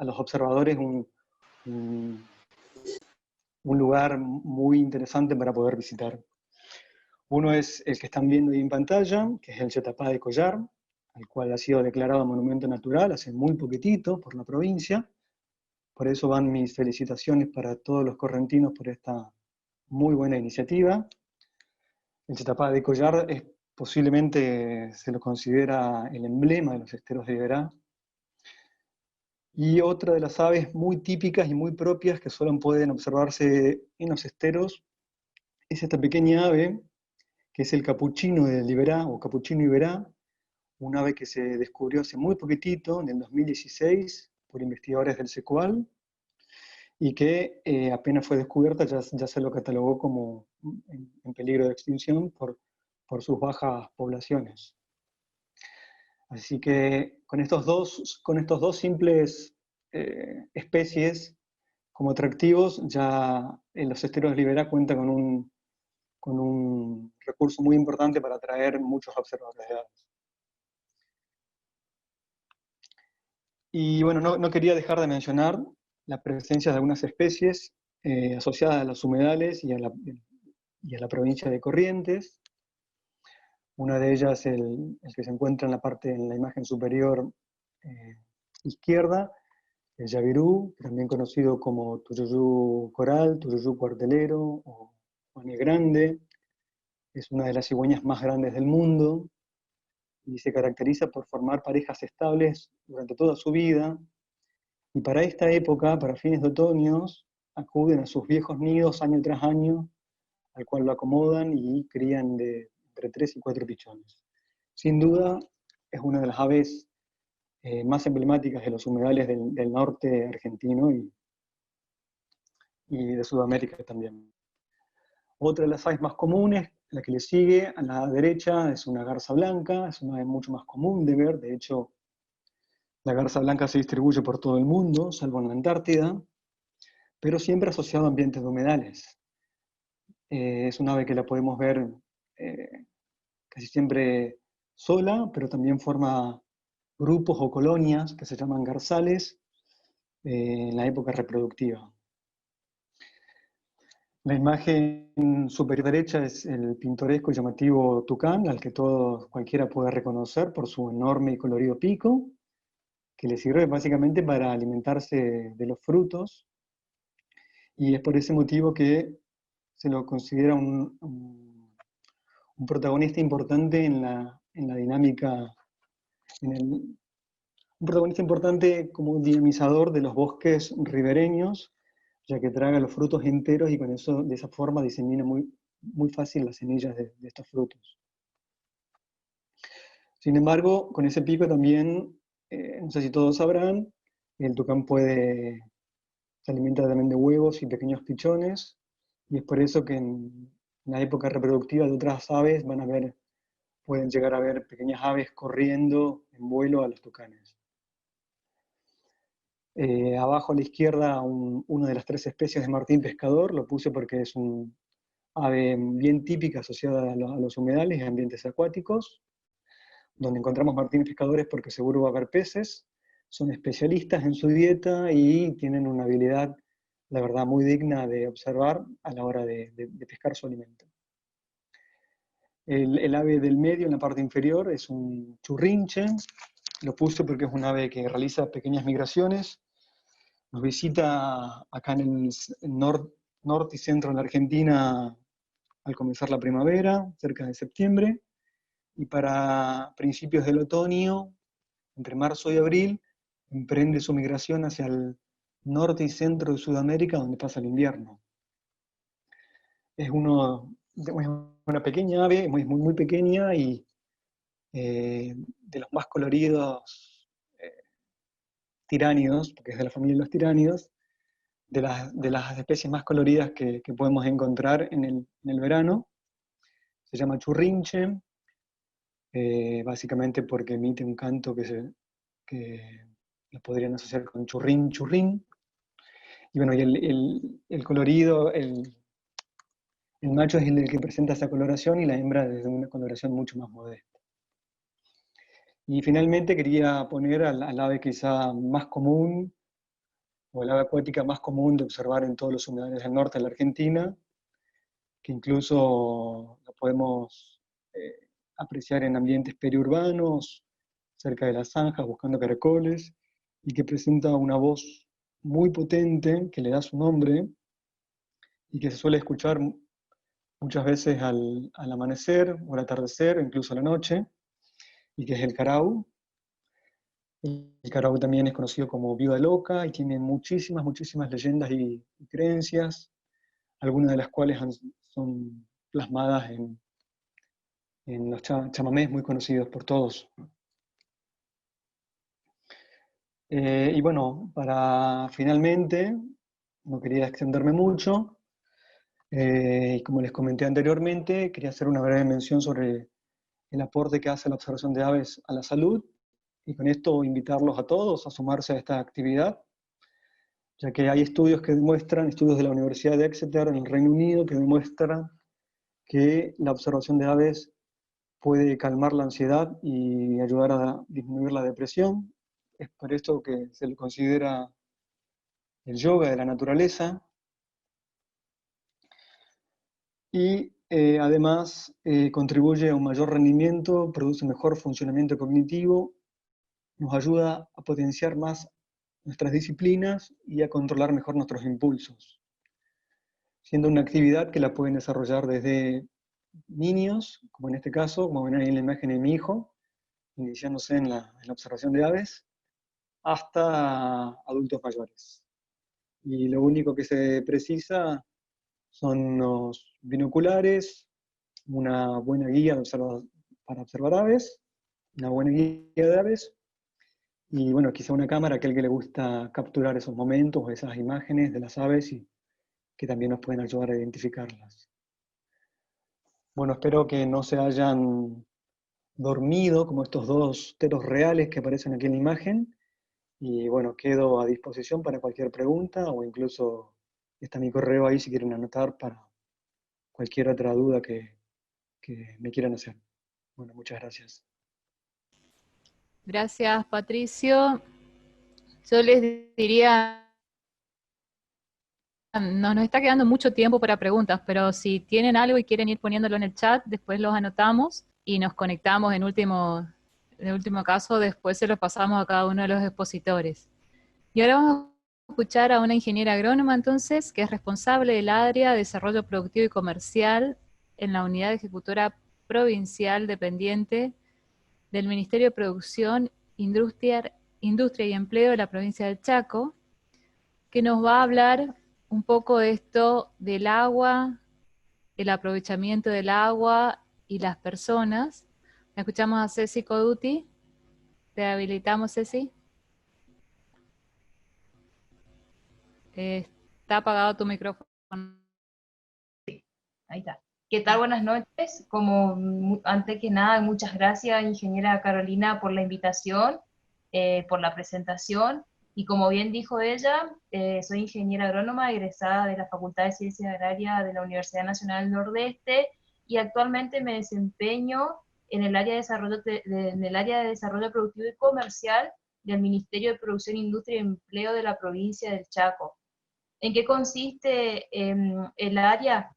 los observadores un lugar muy interesante para poder visitar. Uno es el que están viendo ahí en pantalla, que es el Yetapá de Collar, al cual ha sido declarado monumento natural hace muy poquitito por la provincia. Por eso van mis felicitaciones para todos los correntinos por esta muy buena iniciativa. El Yetapá de Collar posiblemente se lo considera el emblema de los esteros de Liberá. Y otra de las aves muy típicas y muy propias que solo pueden observarse en los esteros es esta pequeña ave, que es el capuchino de Liberá, o capuchino iberá, un ave que se descubrió hace muy poquitito, en el 2016, por investigadores del SECUAL, y que apenas fue descubierta ya se lo catalogó como en peligro de extinción por sus bajas poblaciones. Así que con estos dos simples especies como atractivos, ya en los esteros de Liberá cuenta con un recurso muy importante para atraer muchos observadores de aves. Y bueno, no quería dejar de mencionar la presencia de algunas especies asociadas a los humedales y a la provincia de Corrientes. Una de ellas, el que se encuentra en la imagen superior izquierda, el yavirú, también conocido como tururú coral, tururú cuartelero o ane grande. Es una de las cigüeñas más grandes del mundo y se caracteriza por formar parejas estables durante toda su vida. Y para esta época, para fines de otoño, acuden a sus viejos nidos año tras año, al cual lo acomodan y crían de entre 3 y 4 pichones. Sin duda, es una de las aves más emblemáticas de los humedales del norte argentino y de Sudamérica también. Otra de las aves más comunes, la que le sigue a la derecha, es una garza blanca, es una ave mucho más común de ver. De hecho, la garza blanca se distribuye por todo el mundo, salvo en la Antártida, pero siempre asociado a ambientes de humedales. Es una ave que la podemos ver casi siempre sola, pero también forma grupos o colonias que se llaman garzales en la época reproductiva. La imagen superior derecha es el pintoresco y llamativo tucán, al que cualquiera puede reconocer por su enorme y colorido pico, que le sirve básicamente para alimentarse de los frutos, y es por ese motivo que se lo considera un protagonista importante en la dinámica, un protagonista importante como dinamizador de los bosques ribereños, ya que traga los frutos enteros y con eso, de esa forma, disemina muy fácil las semillas de estos frutos. Sin embargo, con ese pico también no sé si todos sabrán, el tucán se alimenta también de huevos y pequeños pichones, y es por eso que en la época reproductiva de otras aves pueden llegar a ver pequeñas aves corriendo en vuelo a los tucanes. Abajo a la izquierda una de las 3 especies de martín pescador, lo puse porque es un ave bien típica asociada a los humedales y ambientes acuáticos. Donde encontramos martines pescadores porque seguro va a haber peces, son especialistas en su dieta y tienen una habilidad, la verdad, muy digna de observar a la hora de pescar su alimento. El ave del medio, en la parte inferior, es un churrinche. Lo puse porque es un ave que realiza pequeñas migraciones. Nos visita acá en el norte y centro de la Argentina al comenzar la primavera, cerca de septiembre. Y para principios del otoño, entre marzo y abril, emprende su migración hacia el norte y centro de Sudamérica, donde pasa el invierno. Es una pequeña ave, muy pequeña y de los más coloridos tiránidos, porque es de la familia de los tiránidos, de las especies más coloridas que podemos encontrar en el verano. Se llama churrinche, básicamente porque emite un canto que lo podrían asociar con churrín, churrín. Y bueno, y el colorido, el macho es el que presenta esa coloración y la hembra desde una coloración mucho más modesta. Y finalmente quería poner al ave quizá más común, o el ave acuática más común de observar en todos los humedales del norte de la Argentina, que incluso lo podemos apreciar en ambientes periurbanos, cerca de las zanjas, buscando caracoles, y que presenta una voz muy potente, que le da su nombre, y que se suele escuchar muchas veces al amanecer, o al atardecer, incluso a la noche, y que es el carau. El carau también es conocido como viuda loca, y tiene muchísimas leyendas y creencias, algunas de las cuales son plasmadas en los chamamés muy conocidos por todos. Y bueno, para finalmente, no quería extenderme mucho, y como les comenté anteriormente, quería hacer una breve mención sobre el aporte que hace la observación de aves a la salud, y con esto invitarlos a todos a sumarse a esta actividad, ya que hay estudios de la Universidad de Exeter en el Reino Unido, que demuestran que la observación de aves puede calmar la ansiedad y ayudar a disminuir la depresión. Es por esto que se le considera el yoga de la naturaleza. Y además contribuye a un mayor rendimiento, produce mejor funcionamiento cognitivo, nos ayuda a potenciar más nuestras disciplinas y a controlar mejor nuestros impulsos, siendo una actividad que la pueden desarrollar desde niños, como en este caso, como ven ahí en la imagen de mi hijo, iniciándose en la observación de aves, hasta adultos mayores. Y lo único que se precisa son los binoculares, una buena guía para observar aves, una buena guía de aves, y bueno, quizá una cámara a aquel que le gusta capturar esos momentos o esas imágenes de las aves y que también nos pueden ayudar a identificarlas. Bueno, espero que no se hayan dormido como estos 2 teros reales que aparecen aquí en la imagen, y bueno, quedo a disposición para cualquier pregunta, o incluso está mi correo ahí si quieren anotar para cualquier otra duda que me quieran hacer. Bueno, muchas gracias. Gracias, Patricio. Yo les diría, nos está quedando mucho tiempo para preguntas, pero si tienen algo y quieren ir poniéndolo en el chat, después los anotamos y nos conectamos en último caso, después se los pasamos a cada uno de los expositores. Y ahora vamos a escuchar a una ingeniera agrónoma entonces, que es responsable del área de desarrollo productivo y comercial en la unidad ejecutora provincial dependiente del Ministerio de Producción, Industria y Empleo de la provincia del Chaco, que nos va a hablar un poco de esto del agua, el aprovechamiento del agua y las personas. Escuchamos a Ceci Coduti Te habilitamos, Ceci. Está apagado tu micrófono. Ahí está. ¿Qué tal? Buenas noches. Antes que nada, muchas gracias, ingeniera Carolina, por la invitación, por la presentación. Y como bien dijo ella, soy ingeniera agrónoma egresada de la Facultad de Ciencias Agrarias de la Universidad Nacional del Nordeste y actualmente me desempeño en el área de desarrollo productivo y comercial del Ministerio de Producción, Industria y Empleo de la provincia del Chaco. ¿En qué consiste el área?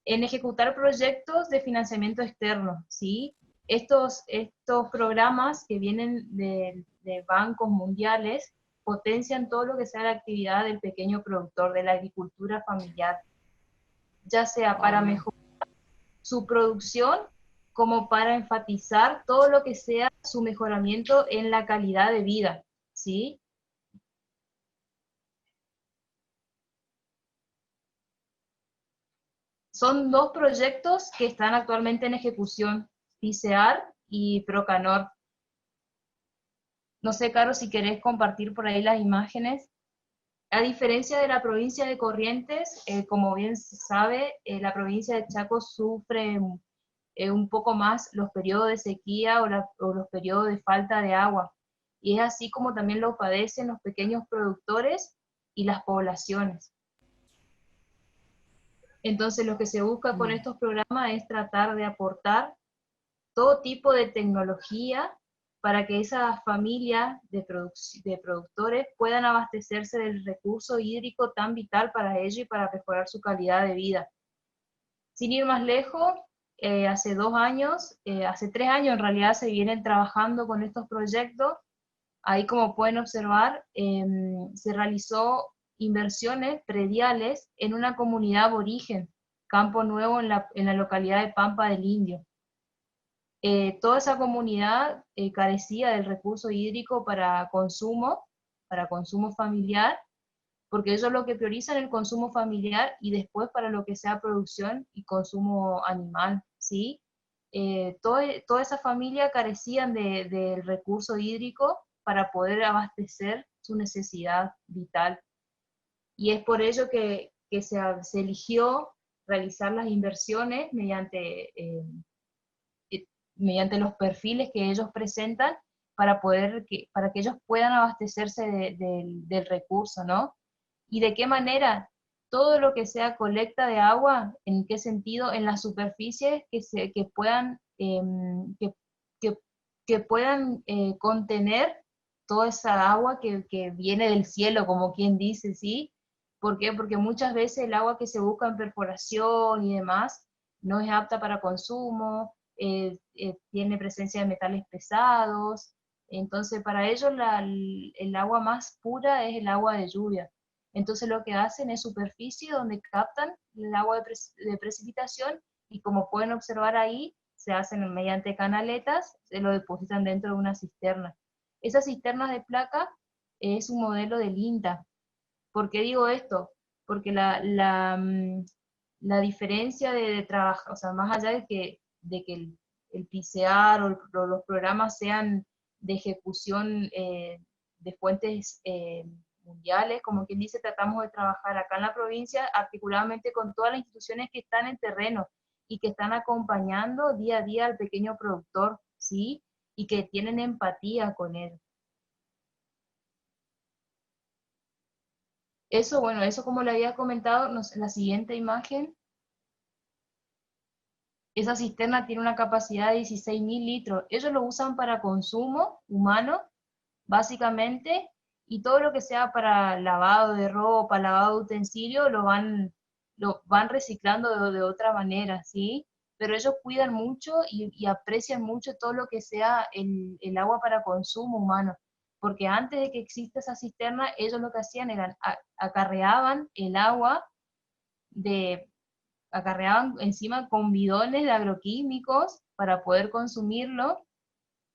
En ejecutar proyectos de financiamiento externo, ¿sí? Estos programas que vienen de bancos mundiales potencian todo lo que sea la actividad del pequeño productor, de la agricultura familiar, ya sea para mejorar su producción, como para enfatizar todo lo que sea su mejoramiento en la calidad de vida, ¿sí? Son dos proyectos que están actualmente en ejecución, PICEAR y Procanor. No sé, Caro, si querés compartir por ahí las imágenes. A diferencia de la provincia de Corrientes, como bien se sabe, la provincia de Chaco sufre un poco más los periodos de sequía o los periodos de falta de agua. Y es así como también lo padecen los pequeños productores y las poblaciones. Entonces lo que se busca con estos programas es tratar de aportar todo tipo de tecnología para que esas familias de productores puedan abastecerse del recurso hídrico tan vital para ellos y para mejorar su calidad de vida. Sin ir más lejos, hace 2 años, hace 3 años en realidad se vienen trabajando con estos proyectos. Ahí, como pueden observar, se realizó inversiones prediales en una comunidad aborigen, Campo Nuevo, en la localidad de Pampa del Indio. Toda esa comunidad carecía del recurso hídrico para consumo familiar, porque ellos lo que priorizan es el consumo familiar y después para lo que sea producción y consumo animal, ¿sí? Toda esa familia carecían del recurso hídrico para poder abastecer su necesidad vital. Y es por ello que se eligió realizar las inversiones mediante los perfiles que ellos presentan para que ellos puedan abastecerse del recurso, ¿no? ¿Y de qué manera? Todo lo que sea colecta de agua, ¿en qué sentido? En las superficies que puedan contener toda esa agua que viene del cielo, como quien dice, ¿sí? ¿Por qué? Porque muchas veces el agua que se busca en perforación y demás no es apta para consumo, tiene presencia de metales pesados, entonces para ellos el agua más pura es el agua de lluvia. Entonces lo que hacen es superficie donde captan el agua de precipitación y, como pueden observar ahí, se hacen mediante canaletas, se lo depositan dentro de una cisterna. Esas cisternas de placa es un modelo del INTA. ¿Por qué digo esto? Porque la diferencia de trabajo, o sea, más allá de que el PICEAR o los programas sean de ejecución de fuentes mundiales, como quien dice, tratamos de trabajar acá en la provincia articuladamente con todas las instituciones que están en terreno y que están acompañando día a día al pequeño productor, ¿sí? Y que tienen empatía con él. Eso, bueno, eso como le había comentado, la siguiente imagen. Esa cisterna tiene una capacidad de 16.000 litros. Ellos lo usan para consumo humano, básicamente, y todo lo que sea para lavado de ropa, lavado de utensilios, lo van reciclando de otra manera, ¿sí? Pero ellos cuidan mucho y aprecian mucho todo lo que sea el agua para consumo humano, porque antes de que exista esa cisterna, ellos lo que hacían era acarreaban el agua acarreaban encima con bidones de agroquímicos para poder consumirlo.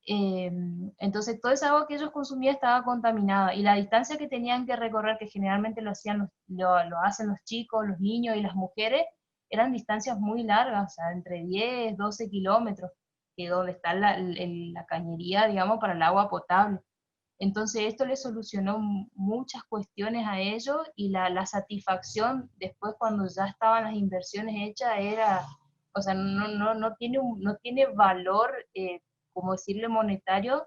Entonces toda esa agua que ellos consumían estaba contaminada, y la distancia que tenían que recorrer, que generalmente lo hacen los chicos, los niños y las mujeres, eran distancias muy largas, o sea, entre 10, 12 kilómetros. donde está la cañería, digamos, para el agua potable. Entonces esto le solucionó muchas cuestiones a ellos, y la satisfacción después cuando ya estaban las inversiones hechas era, o sea, no tiene valor, como decirle monetario,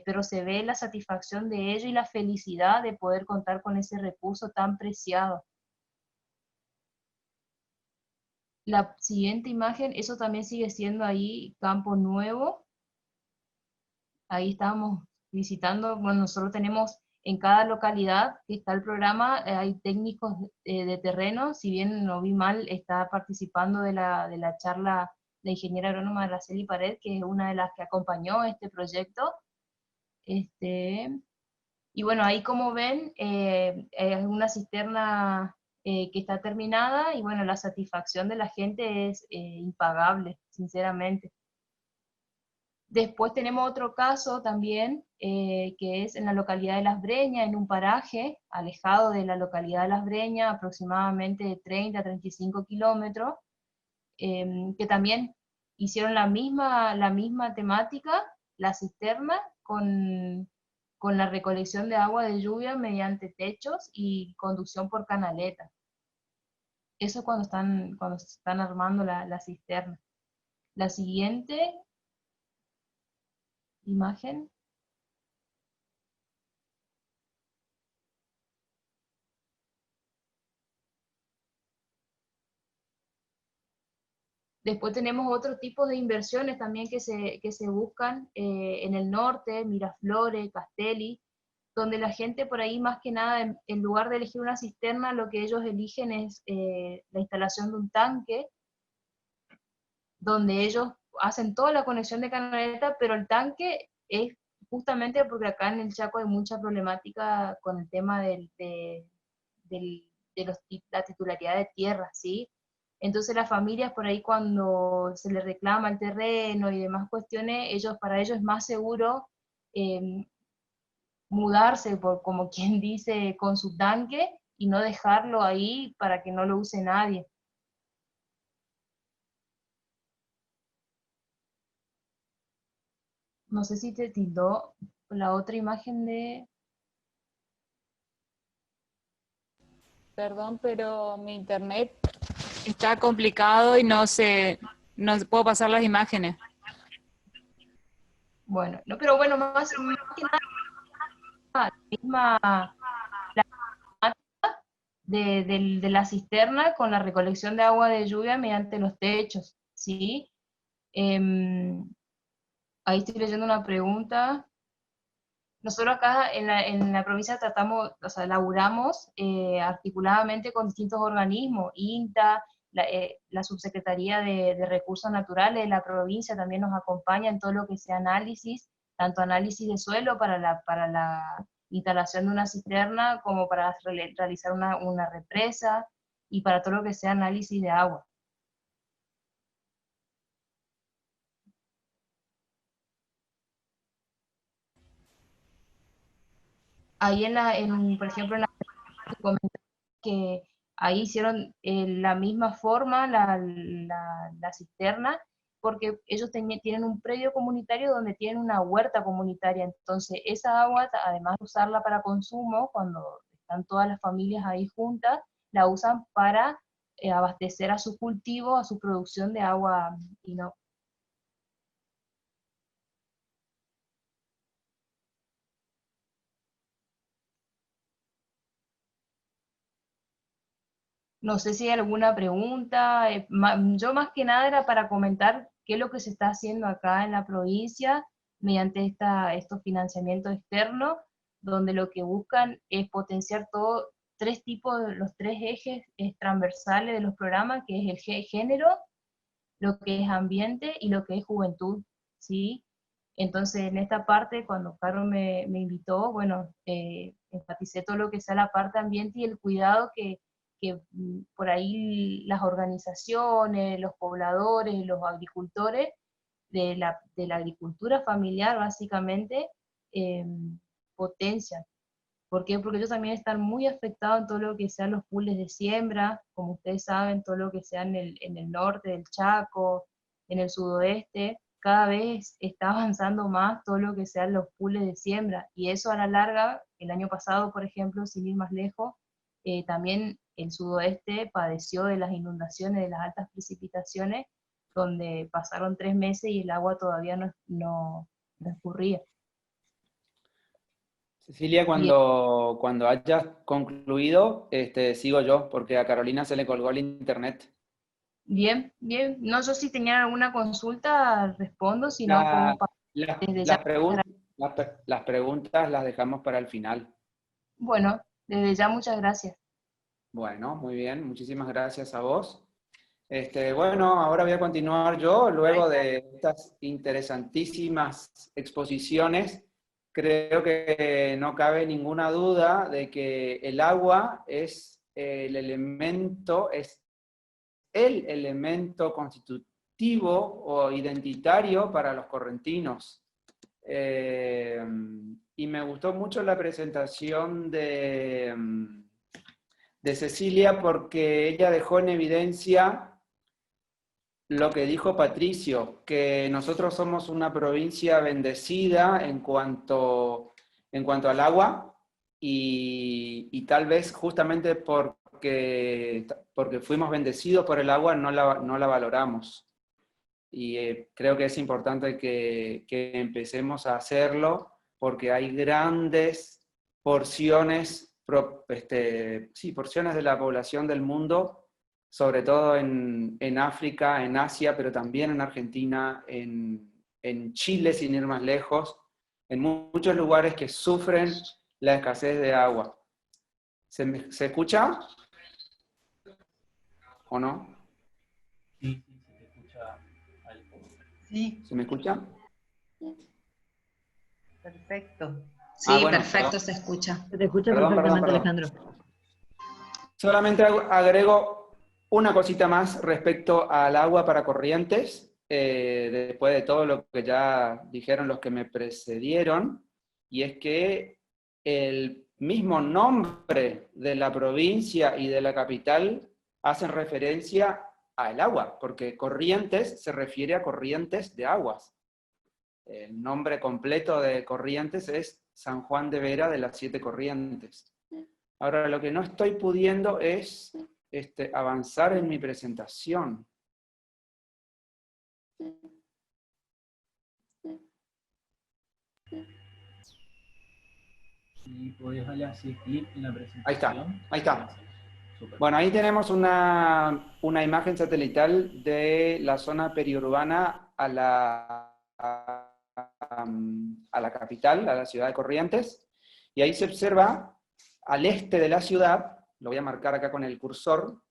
pero se ve la satisfacción de ellos y la felicidad de poder contar con ese recurso tan preciado. La siguiente imagen, eso también sigue siendo ahí Campo Nuevo. Ahí estábamos visitando, bueno, nosotros tenemos en cada localidad que está el programa, hay técnicos de terreno. Si bien no vi mal, está participando de la charla la ingeniera agrónoma Araceli Pared, que es una de las que acompañó este proyecto. Y bueno, ahí como ven, es una cisterna que está terminada, y bueno, la satisfacción de la gente es impagable, sinceramente. Después tenemos otro caso también, que es en la localidad de Las Breñas, en un paraje alejado de la localidad de Las Breñas, aproximadamente 30 a 35 kilómetros, que también hicieron la misma temática, la cisterna, con la recolección de agua de lluvia mediante techos y conducción por canaleta. Eso cuando se están armando la cisterna. La siguiente imagen. Después tenemos otro tipo de inversiones también que se buscan en el norte, Miraflores, Castelli, donde la gente por ahí más que nada, en lugar de elegir una cisterna, lo que ellos eligen es la instalación de un tanque, donde ellos hacen toda la conexión de canaleta, pero el tanque es justamente porque acá en el Chaco hay mucha problemática con el tema la titularidad de tierra, ¿sí? Entonces las familias por ahí, cuando se les reclama el terreno y demás cuestiones, para ellos es más seguro mudarse, como quien dice, con su tanque, y no dejarlo ahí para que no lo use nadie. No sé si te tildó la otra imagen de... Perdón, pero mi internet está complicado y no puedo pasar las imágenes. Bueno, no, pero bueno, más que nada, la misma de la cisterna con la recolección de agua de lluvia mediante los techos, ¿sí? Ahí estoy leyendo una pregunta. Nosotros acá en la provincia tratamos, o sea, laburamos articuladamente con distintos organismos, INTA, la Subsecretaría de Recursos Naturales de la provincia también nos acompaña en todo lo que sea análisis, tanto análisis de suelo para la instalación de una cisterna, como para realizar una represa, y para todo lo que sea análisis de agua. Ahí por ejemplo, que ahí hicieron la misma forma la cisterna, porque ellos tienen un predio comunitario donde tienen una huerta comunitaria. Entonces esa agua, además de usarla para consumo, cuando están todas las familias ahí juntas, la usan para abastecer a su cultivo, a su producción de agua. Y no sé si hay alguna pregunta. Yo más que nada era para comentar qué es lo que se está haciendo acá en la provincia mediante estos financiamientos externos, donde lo que buscan es potenciar los tres ejes transversales de los programas, que es el género, lo que es ambiente y lo que es juventud, ¿sí? Entonces, en esta parte, cuando Carlos me invitó, bueno, enfaticé todo lo que sea la parte ambiente y el cuidado que por ahí las organizaciones, los pobladores, los agricultores de la agricultura familiar, básicamente, eh, potencian. ¿Por qué? Porque ellos también están muy afectados en todo lo que sean los pools de siembra, como ustedes saben, todo lo que sea en el norte del Chaco, en el sudoeste. cada vez está avanzando más todo lo que sean los pools de siembra, y eso a la larga, el año pasado, por ejemplo, sin ir más lejos, también el sudoeste padeció de las inundaciones, de las altas precipitaciones, donde pasaron 3 meses y el agua todavía no escurría. Cecilia, cuando hayas concluido, sigo yo, porque a Carolina se le colgó el internet. Bien, bien. No sé si tenían alguna consulta, respondo, si no, podemos pasar desde ya. Las preguntas las dejamos para el final. Bueno, desde ya muchas gracias. Bueno, muy bien, muchísimas gracias a vos. Bueno, ahora voy a continuar yo, luego de estas interesantísimas exposiciones. Creo que no cabe ninguna duda de que el agua es el elemento constitutivo o identitario para los correntinos. Y me gustó mucho la presentación de Cecilia, porque ella dejó en evidencia lo que dijo Patricio, que nosotros somos una provincia bendecida en cuanto al agua, y tal vez justamente porque fuimos bendecidos por el agua no la valoramos. Y creo que es importante que empecemos a hacerlo, porque hay grandes porciones de la población del mundo, sobre todo en África, en Asia, pero también en Argentina, en Chile, sin ir más lejos, en muchos lugares que sufren la escasez de agua. ¿Se escucha? ¿O no? Sí, se escucha algo. Sí. ¿Se me escucha? Perfecto. Sí, bueno, perfecto, perdón. se escucha. Se te escucha perfectamente, Alejandro. Solamente agrego una cosita más respecto al agua para Corrientes, después de todo lo que ya dijeron los que me precedieron, y es que el mismo nombre de la provincia y de la capital hacen referencia al agua, porque Corrientes se refiere a corrientes de aguas. El nombre completo de Corrientes es San Juan de Vera de las 7 Corrientes. Ahora, lo que no estoy pudiendo es avanzar en mi presentación. Si podés darle así clic en la presentación. Ahí está. Super. Bueno, ahí tenemos una imagen satelital de la zona periurbana a la capital, a la ciudad de Corrientes, y ahí se observa al este de la ciudad, lo voy a marcar acá con el cursor,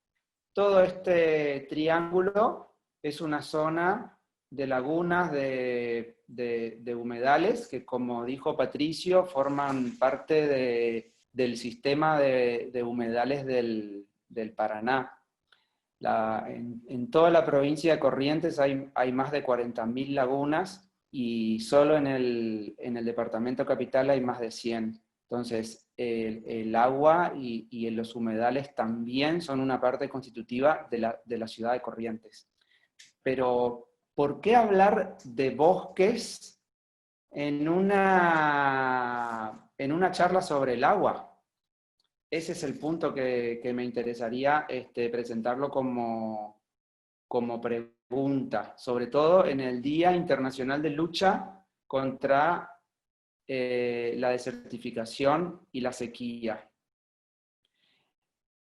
todo este triángulo es una zona de lagunas, de humedales, que como dijo Patricio, forman parte del sistema de humedales del Paraná. En toda la provincia de Corrientes hay más de 40.000 lagunas, y solo en el departamento capital hay más de 100. Entonces, el agua y los humedales también son una parte constitutiva de la ciudad de Corrientes. Pero, ¿por qué hablar de bosques en una charla sobre el agua? Ese es el punto que me interesaría presentarlo como pregunta, sobre todo en el Día Internacional de Lucha contra la desertificación y la sequía.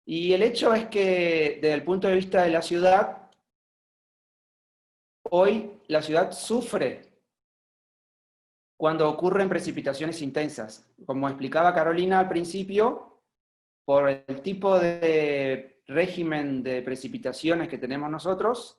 Y el hecho es que, desde el punto de vista de la ciudad, hoy la ciudad sufre cuando ocurren precipitaciones intensas. Como explicaba Carolina al principio, por el tipo de régimen de precipitaciones que tenemos nosotros,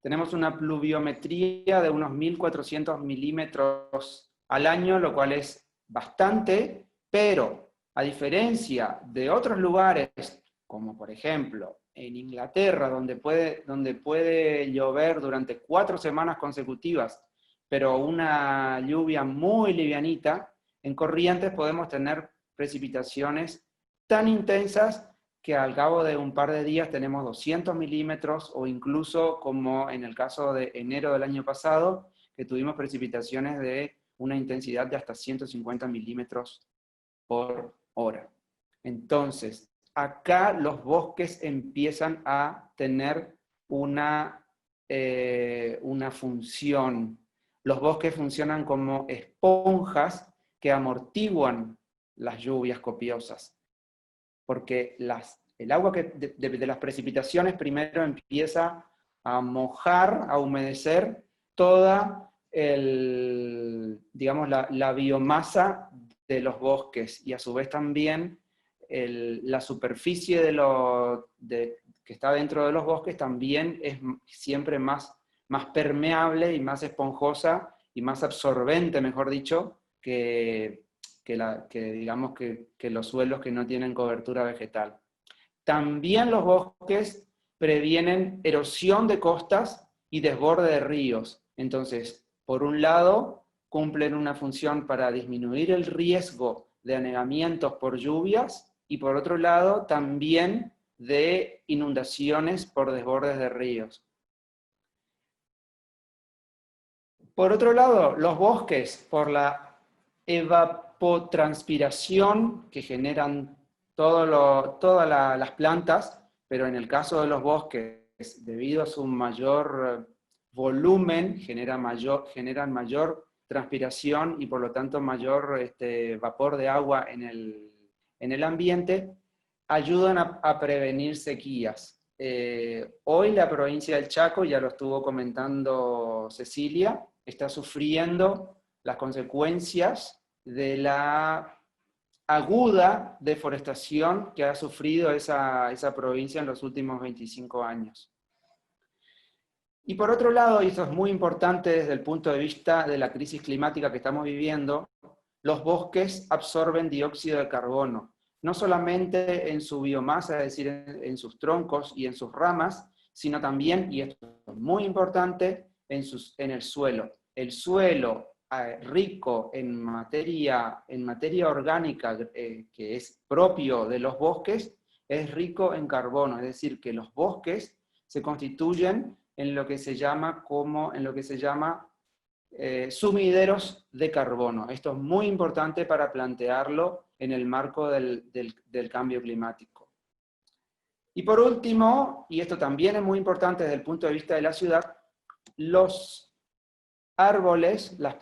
tenemos una pluviometría de unos 1.400 milímetros al año, lo cual es bastante, pero a diferencia de otros lugares, como por ejemplo en Inglaterra, donde puede llover durante 4 semanas consecutivas, pero una lluvia muy livianita, en Corrientes podemos tener precipitaciones tan intensas que al cabo de un par de días tenemos 200 milímetros, o incluso, como en el caso de enero del año pasado, que tuvimos precipitaciones de una intensidad de hasta 150 milímetros por hora. Entonces, acá los bosques empiezan a tener una función. Los bosques funcionan como esponjas que amortiguan las lluvias copiosas, porque el agua de las precipitaciones primero empieza a mojar, a humedecer toda digamos, la biomasa de los bosques, y a su vez también la superficie que está dentro de los bosques también es siempre más permeable y más esponjosa y más absorbente, mejor dicho, que los suelos que no tienen cobertura vegetal. También los bosques previenen erosión de costas y desborde de ríos. Entonces, por un lado, cumplen una función para disminuir el riesgo de anegamientos por lluvias, y por otro lado, también de inundaciones por desbordes de ríos. Por otro lado, los bosques, por la evapotranspiración que generan todas las plantas, pero en el caso de los bosques, debido a su mayor volumen, generan mayor transpiración y por lo tanto mayor vapor de agua en el ambiente, ayudan a prevenir sequías. Hoy la provincia del Chaco, ya lo estuvo comentando Cecilia, está sufriendo las consecuencias de la aguda deforestación que ha sufrido esa provincia en los últimos 25 años. Y por otro lado, y esto es muy importante desde el punto de vista de la crisis climática que estamos viviendo, los bosques absorben dióxido de carbono, no solamente en su biomasa, es decir, en sus troncos y en sus ramas, sino también, y esto es muy importante, en el suelo. El suelo rico en materia orgánica, que es propio de los bosques, es rico en carbono, es decir, que los bosques se constituyen en lo que se llama sumideros de carbono. Esto es muy importante para plantearlo en el marco del cambio climático. Y por último, y esto también es muy importante desde el punto de vista de la ciudad, los árboles, las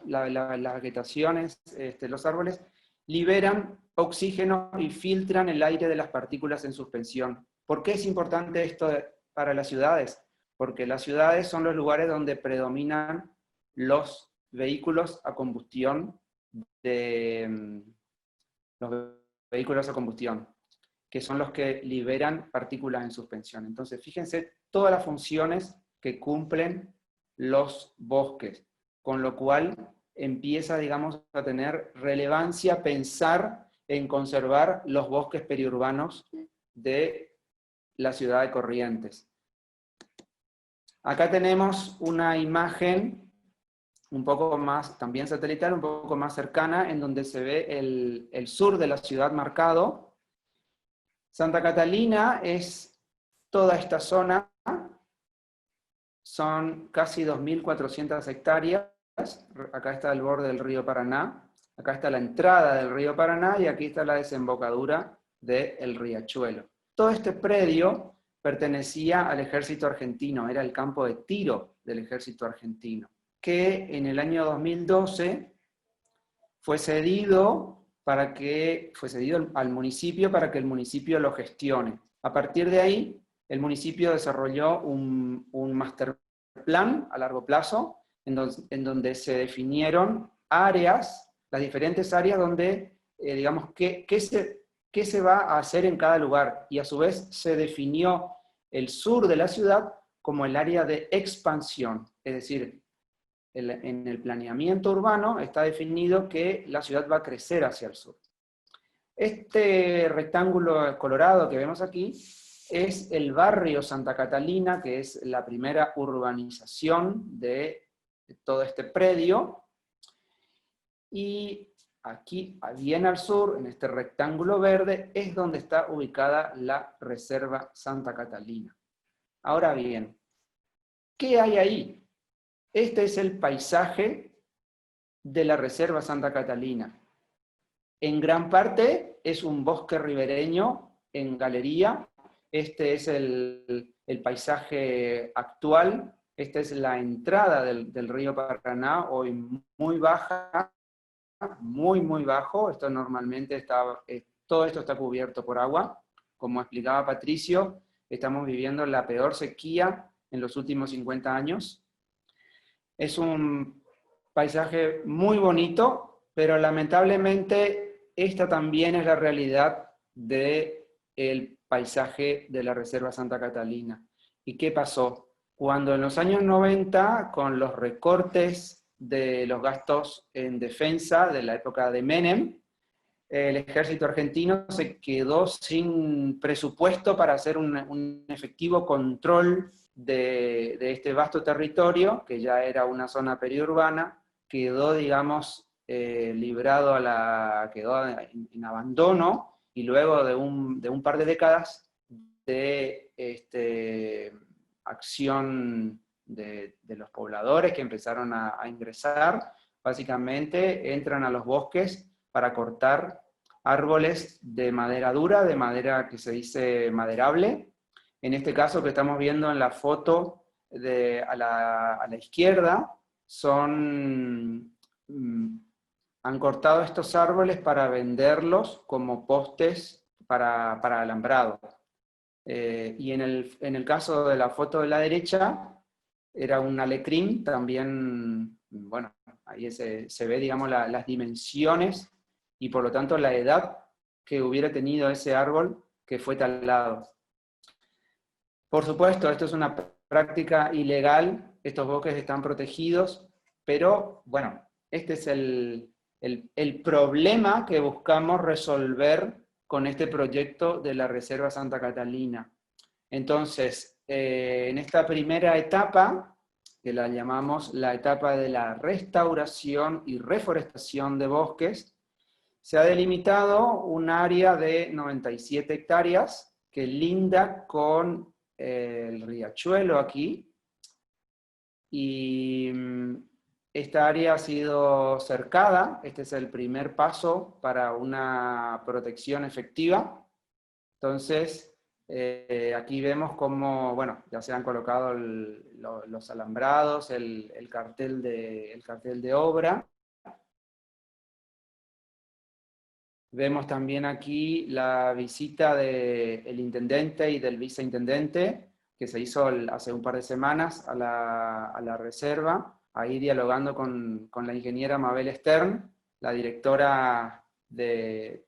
vegetaciones, los árboles liberan oxígeno y filtran el aire de las partículas en suspensión. ¿Por qué es importante esto para las ciudades? Porque las ciudades son los lugares donde predominan los vehículos a combustión, que son los que liberan partículas en suspensión. Entonces, fíjense todas las funciones que cumplen los bosques, con lo cual empieza, digamos, a tener relevancia pensar en conservar los bosques periurbanos de la ciudad de Corrientes. Acá tenemos una imagen un poco más, también satelital, un poco más cercana, en donde se ve el sur de la ciudad marcado. Santa Catalina es toda esta zona, son casi 2.400 hectáreas, acá está el borde del río Paraná, acá está la entrada del río Paraná, y aquí está la desembocadura del riachuelo. Todo este predio pertenecía al ejército argentino, era el campo de tiro del ejército argentino, que en el año 2012 fue cedido al municipio para que el municipio lo gestione. A partir de ahí, el municipio desarrolló un master plan a largo plazo, en donde se definieron áreas, las diferentes áreas donde, digamos, qué se va a hacer en cada lugar, y a su vez se definió el sur de la ciudad como el área de expansión, es decir, en el planeamiento urbano está definido que la ciudad va a crecer hacia el sur. Este rectángulo colorado que vemos aquí es el barrio Santa Catalina, que es la primera urbanización de todo este predio, y aquí, bien al sur, en este rectángulo verde, es donde está ubicada la Reserva Santa Catalina. Ahora bien, ¿qué hay ahí? este es el paisaje de la Reserva Santa Catalina. En gran parte es un bosque ribereño en galería. Este es el paisaje actual. Esta es la entrada del río Paraná, hoy muy baja, muy bajo. Esto normalmente todo esto está cubierto por agua. Como explicaba Patricio, estamos viviendo la peor sequía en los últimos 50 años. Es un paisaje muy bonito, pero lamentablemente esta también es la realidad del paisaje de la Reserva Santa Catalina. ¿Y qué pasó? Cuando en los años 90, con los recortes de los gastos en defensa de la época de Menem, el ejército argentino se quedó sin presupuesto para hacer un efectivo control de este vasto territorio, que ya era una zona periurbana, quedó, digamos, librado quedó en abandono, y luego de un par de décadas de acción de los pobladores que empezaron a ingresar, básicamente entran a los bosques para cortar árboles de madera dura, de madera que se dice maderable. En este caso que estamos viendo en la foto a la izquierda, han cortado estos árboles para venderlos como postes para alambrado. Y en el caso de la foto de la derecha, era un alecrín, también, bueno, ahí se ve, digamos, las dimensiones y por lo tanto la edad que hubiera tenido ese árbol que fue talado. Por supuesto, esto es una práctica ilegal, estos bosques están protegidos, pero bueno, este es el problema que buscamos resolver con este proyecto de la Reserva Santa Catalina. Entonces, en esta primera etapa, que la llamamos la etapa de la restauración y reforestación de bosques, se ha delimitado un área de 97 hectáreas que linda con el riachuelo aquí, y esta área ha sido cercada. Este es el primer paso para una protección efectiva. Entonces, aquí vemos cómo, bueno, ya se han colocado los alambrados, el cartel de obra. Vemos también aquí la visita del intendente y del viceintendente, que se hizo hace un par de semanas a la reserva, ahí dialogando con la ingeniera Mabel Stern, la directora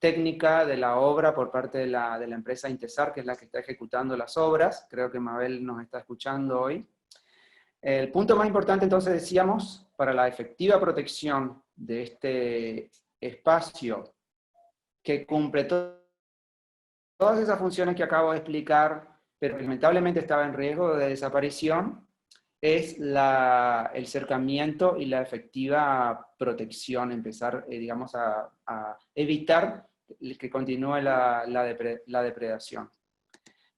técnica de la obra por parte de la empresa Intesar, que es la que está ejecutando las obras. Creo que Mabel nos está escuchando hoy. El punto más importante, entonces, decíamos, para la efectiva protección de este espacio que cumple todas esas funciones que acabo de explicar, pero que lamentablemente estaba en riesgo de desaparición, es el cercamiento y la efectiva protección, empezar, digamos, a evitar que continúe la depredación.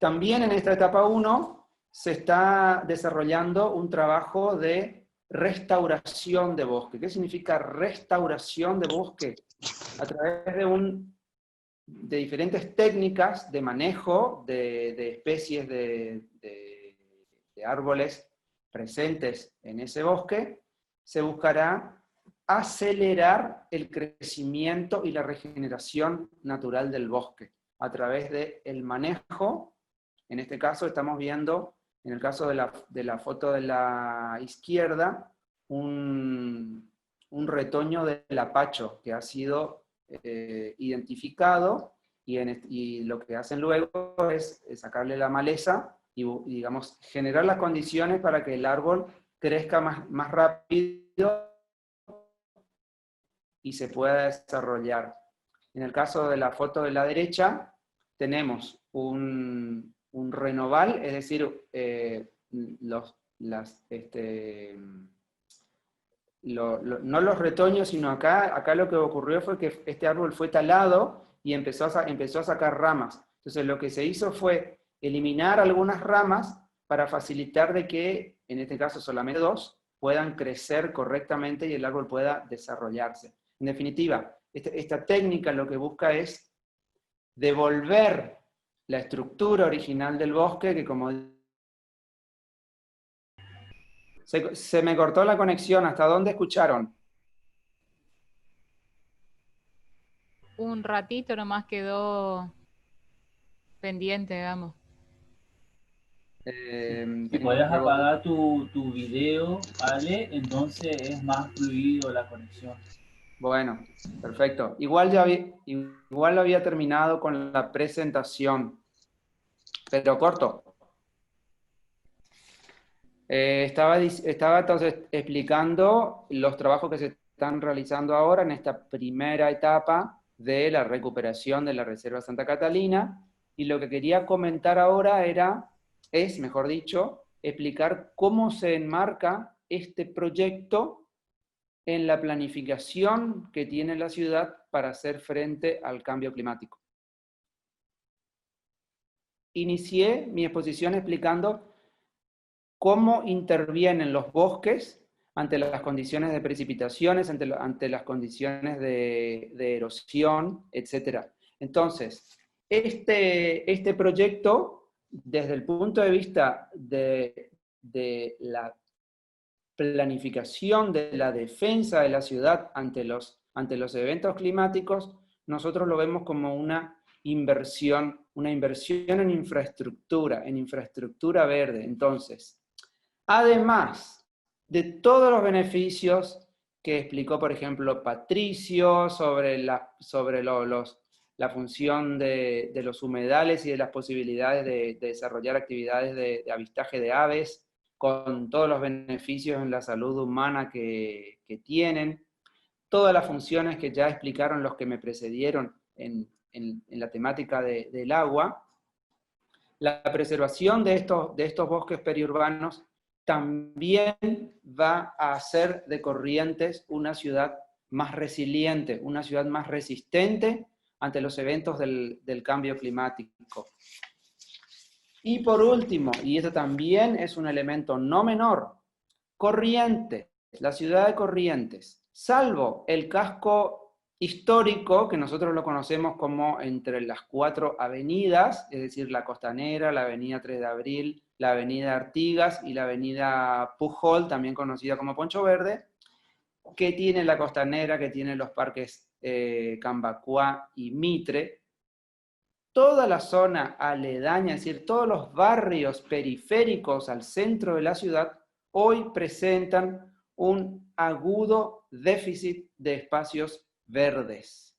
También en esta etapa 1 se está desarrollando un trabajo de restauración de bosque. ¿Qué significa restauración de bosque? A través de diferentes técnicas de manejo de especies de árboles presentes en ese bosque, se buscará acelerar el crecimiento y la regeneración natural del bosque a través del manejo. En este caso estamos viendo, en el caso de la foto de la izquierda, un retoño del apacho que ha sido identificado, y lo que hacen luego es sacarle la maleza y, digamos, generar las condiciones para que el árbol crezca más rápido y se pueda desarrollar. En el caso de la foto de la derecha, tenemos un renoval, es decir, no los retoños, sino acá lo que ocurrió fue que este árbol fue talado y empezó a sacar ramas. Entonces lo que se hizo fue eliminar algunas ramas para facilitar de que, en este caso solamente 2, puedan crecer correctamente y el árbol pueda desarrollarse. En definitiva, esta técnica lo que busca es devolver la estructura original del bosque, que como... Se me cortó la conexión, ¿hasta dónde escucharon? Un ratito nomás quedó pendiente, digamos. Si puedes apagar tu video, ¿vale? Entonces es más fluido la conexión. Bueno, perfecto. Igual lo había terminado con la presentación, pero corto. Estaba entonces explicando los trabajos que se están realizando ahora en esta primera etapa de la recuperación de la Reserva Santa Catalina, y lo que quería comentar ahora es, mejor dicho, explicar cómo se enmarca este proyecto en la planificación que tiene la ciudad para hacer frente al cambio climático. Inicié mi exposición explicando cómo intervienen los bosques ante las condiciones de precipitaciones, ante las condiciones de erosión, etc. Entonces, este proyecto, desde el punto de vista de la planificación de la defensa de la ciudad ante los eventos climáticos, nosotros lo vemos como una inversión en infraestructura verde. Entonces, además de todos los beneficios que explicó, por ejemplo, Patricio sobre la función de los humedales y de las posibilidades de desarrollar actividades de avistaje de aves, con todos los beneficios en la salud humana que tienen, todas las funciones que ya explicaron los que me precedieron en la temática del agua, la preservación de estos bosques periurbanos también va a hacer de Corrientes una ciudad más resiliente, una ciudad más resistente ante los eventos del cambio climático. Y por último, y esto también es un elemento no menor, Corrientes, la ciudad de Corrientes, salvo el casco histórico, que nosotros lo conocemos como entre las 4 avenidas, es decir, la Costanera, la avenida 3 de Abril, la avenida Artigas y la avenida Pujol, también conocida como Poncho Verde, que tiene la Costanera, que tiene los parques Cambacuá y Mitre. Toda la zona aledaña, es decir, todos los barrios periféricos al centro de la ciudad, hoy presentan un agudo déficit de espacios verdes.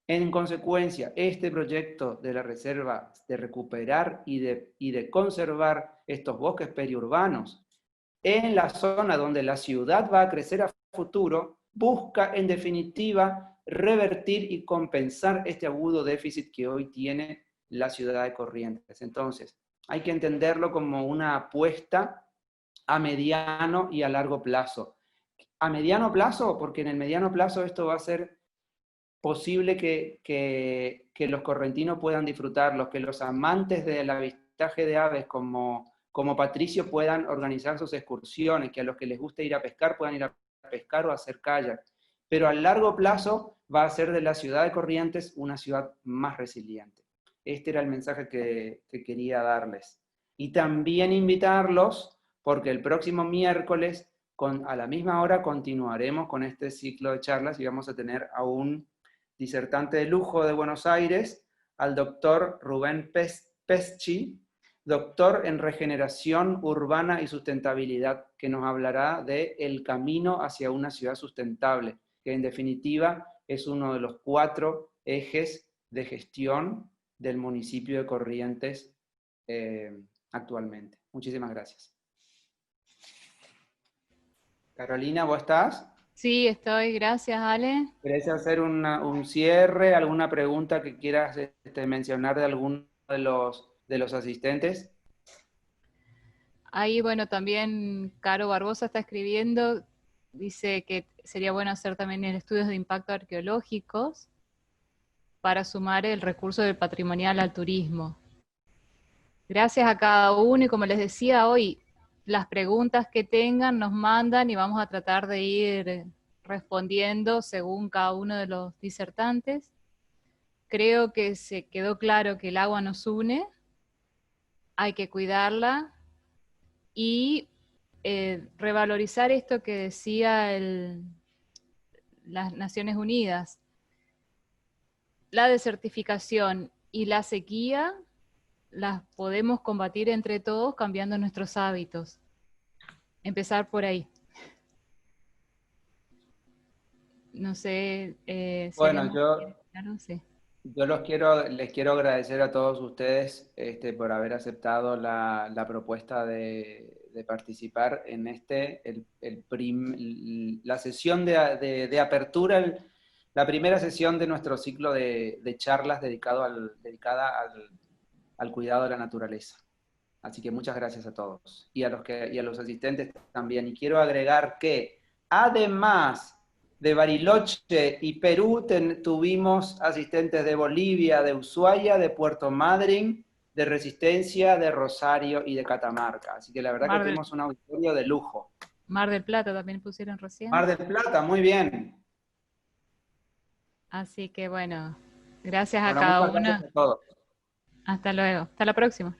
En consecuencia, este proyecto de la reserva de recuperar y de conservar estos bosques periurbanos en la zona donde la ciudad va a crecer a futuro, busca en definitiva revertir y compensar este agudo déficit que hoy tiene la ciudad de Corrientes. Entonces, hay que entenderlo como una apuesta a mediano y a largo plazo. A mediano plazo, porque en el mediano plazo esto va a ser posible que los correntinos puedan disfrutarlos, que los amantes del avistaje de aves como Patricio puedan organizar sus excursiones, que a los que les guste ir a pescar puedan ir a pescar o a hacer kayak. Pero a largo plazo va a hacer de la ciudad de Corrientes una ciudad más resiliente. Este era el mensaje que quería darles. Y también invitarlos, porque el próximo miércoles, a la misma hora, continuaremos con este ciclo de charlas y vamos a tener a un disertante de lujo de Buenos Aires, al doctor Rubén Pesci, doctor en regeneración urbana y sustentabilidad, que nos hablará de el camino hacia una ciudad sustentable, que en definitiva es uno de los 4 ejes de gestión del municipio de Corrientes actualmente. Muchísimas gracias. Carolina, ¿vos estás? Sí, estoy. Gracias, Ale. ¿Querés hacer un cierre, alguna pregunta que quieras mencionar de alguno de los asistentes? Ahí, bueno, también Caro Barbosa está escribiendo, dice que sería bueno hacer también estudios de impacto arqueológicos para sumar el recurso del patrimonial al turismo. Gracias a cada uno, y como les decía hoy, las preguntas que tengan nos mandan y vamos a tratar de ir respondiendo según cada uno de los disertantes. Creo que se quedó claro que el agua nos une, hay que cuidarla y revalorizar esto que decía las Naciones Unidas. La desertificación y la sequía las podemos combatir entre todos cambiando nuestros hábitos. Empezar por ahí. No sé si Bueno, no sé. Yo les quiero agradecer a todos ustedes por haber aceptado la propuesta de participar en la sesión de apertura, la primera sesión de nuestro ciclo de charlas dedicada al cuidado de la naturaleza. Así que muchas gracias a todos y a los asistentes también. Y quiero agregar que además de Bariloche y Perú tuvimos asistentes de Bolivia, de Ushuaia, de Puerto Madryn, de Resistencia, de Rosario y de Catamarca. Así que la verdad que tuvimos un auditorio de lujo. Mar del Plata también pusieron recién. Mar del Plata, muy bien. Así que bueno, gracias a cada uno. Gracias a todos. Hasta luego. Hasta la próxima.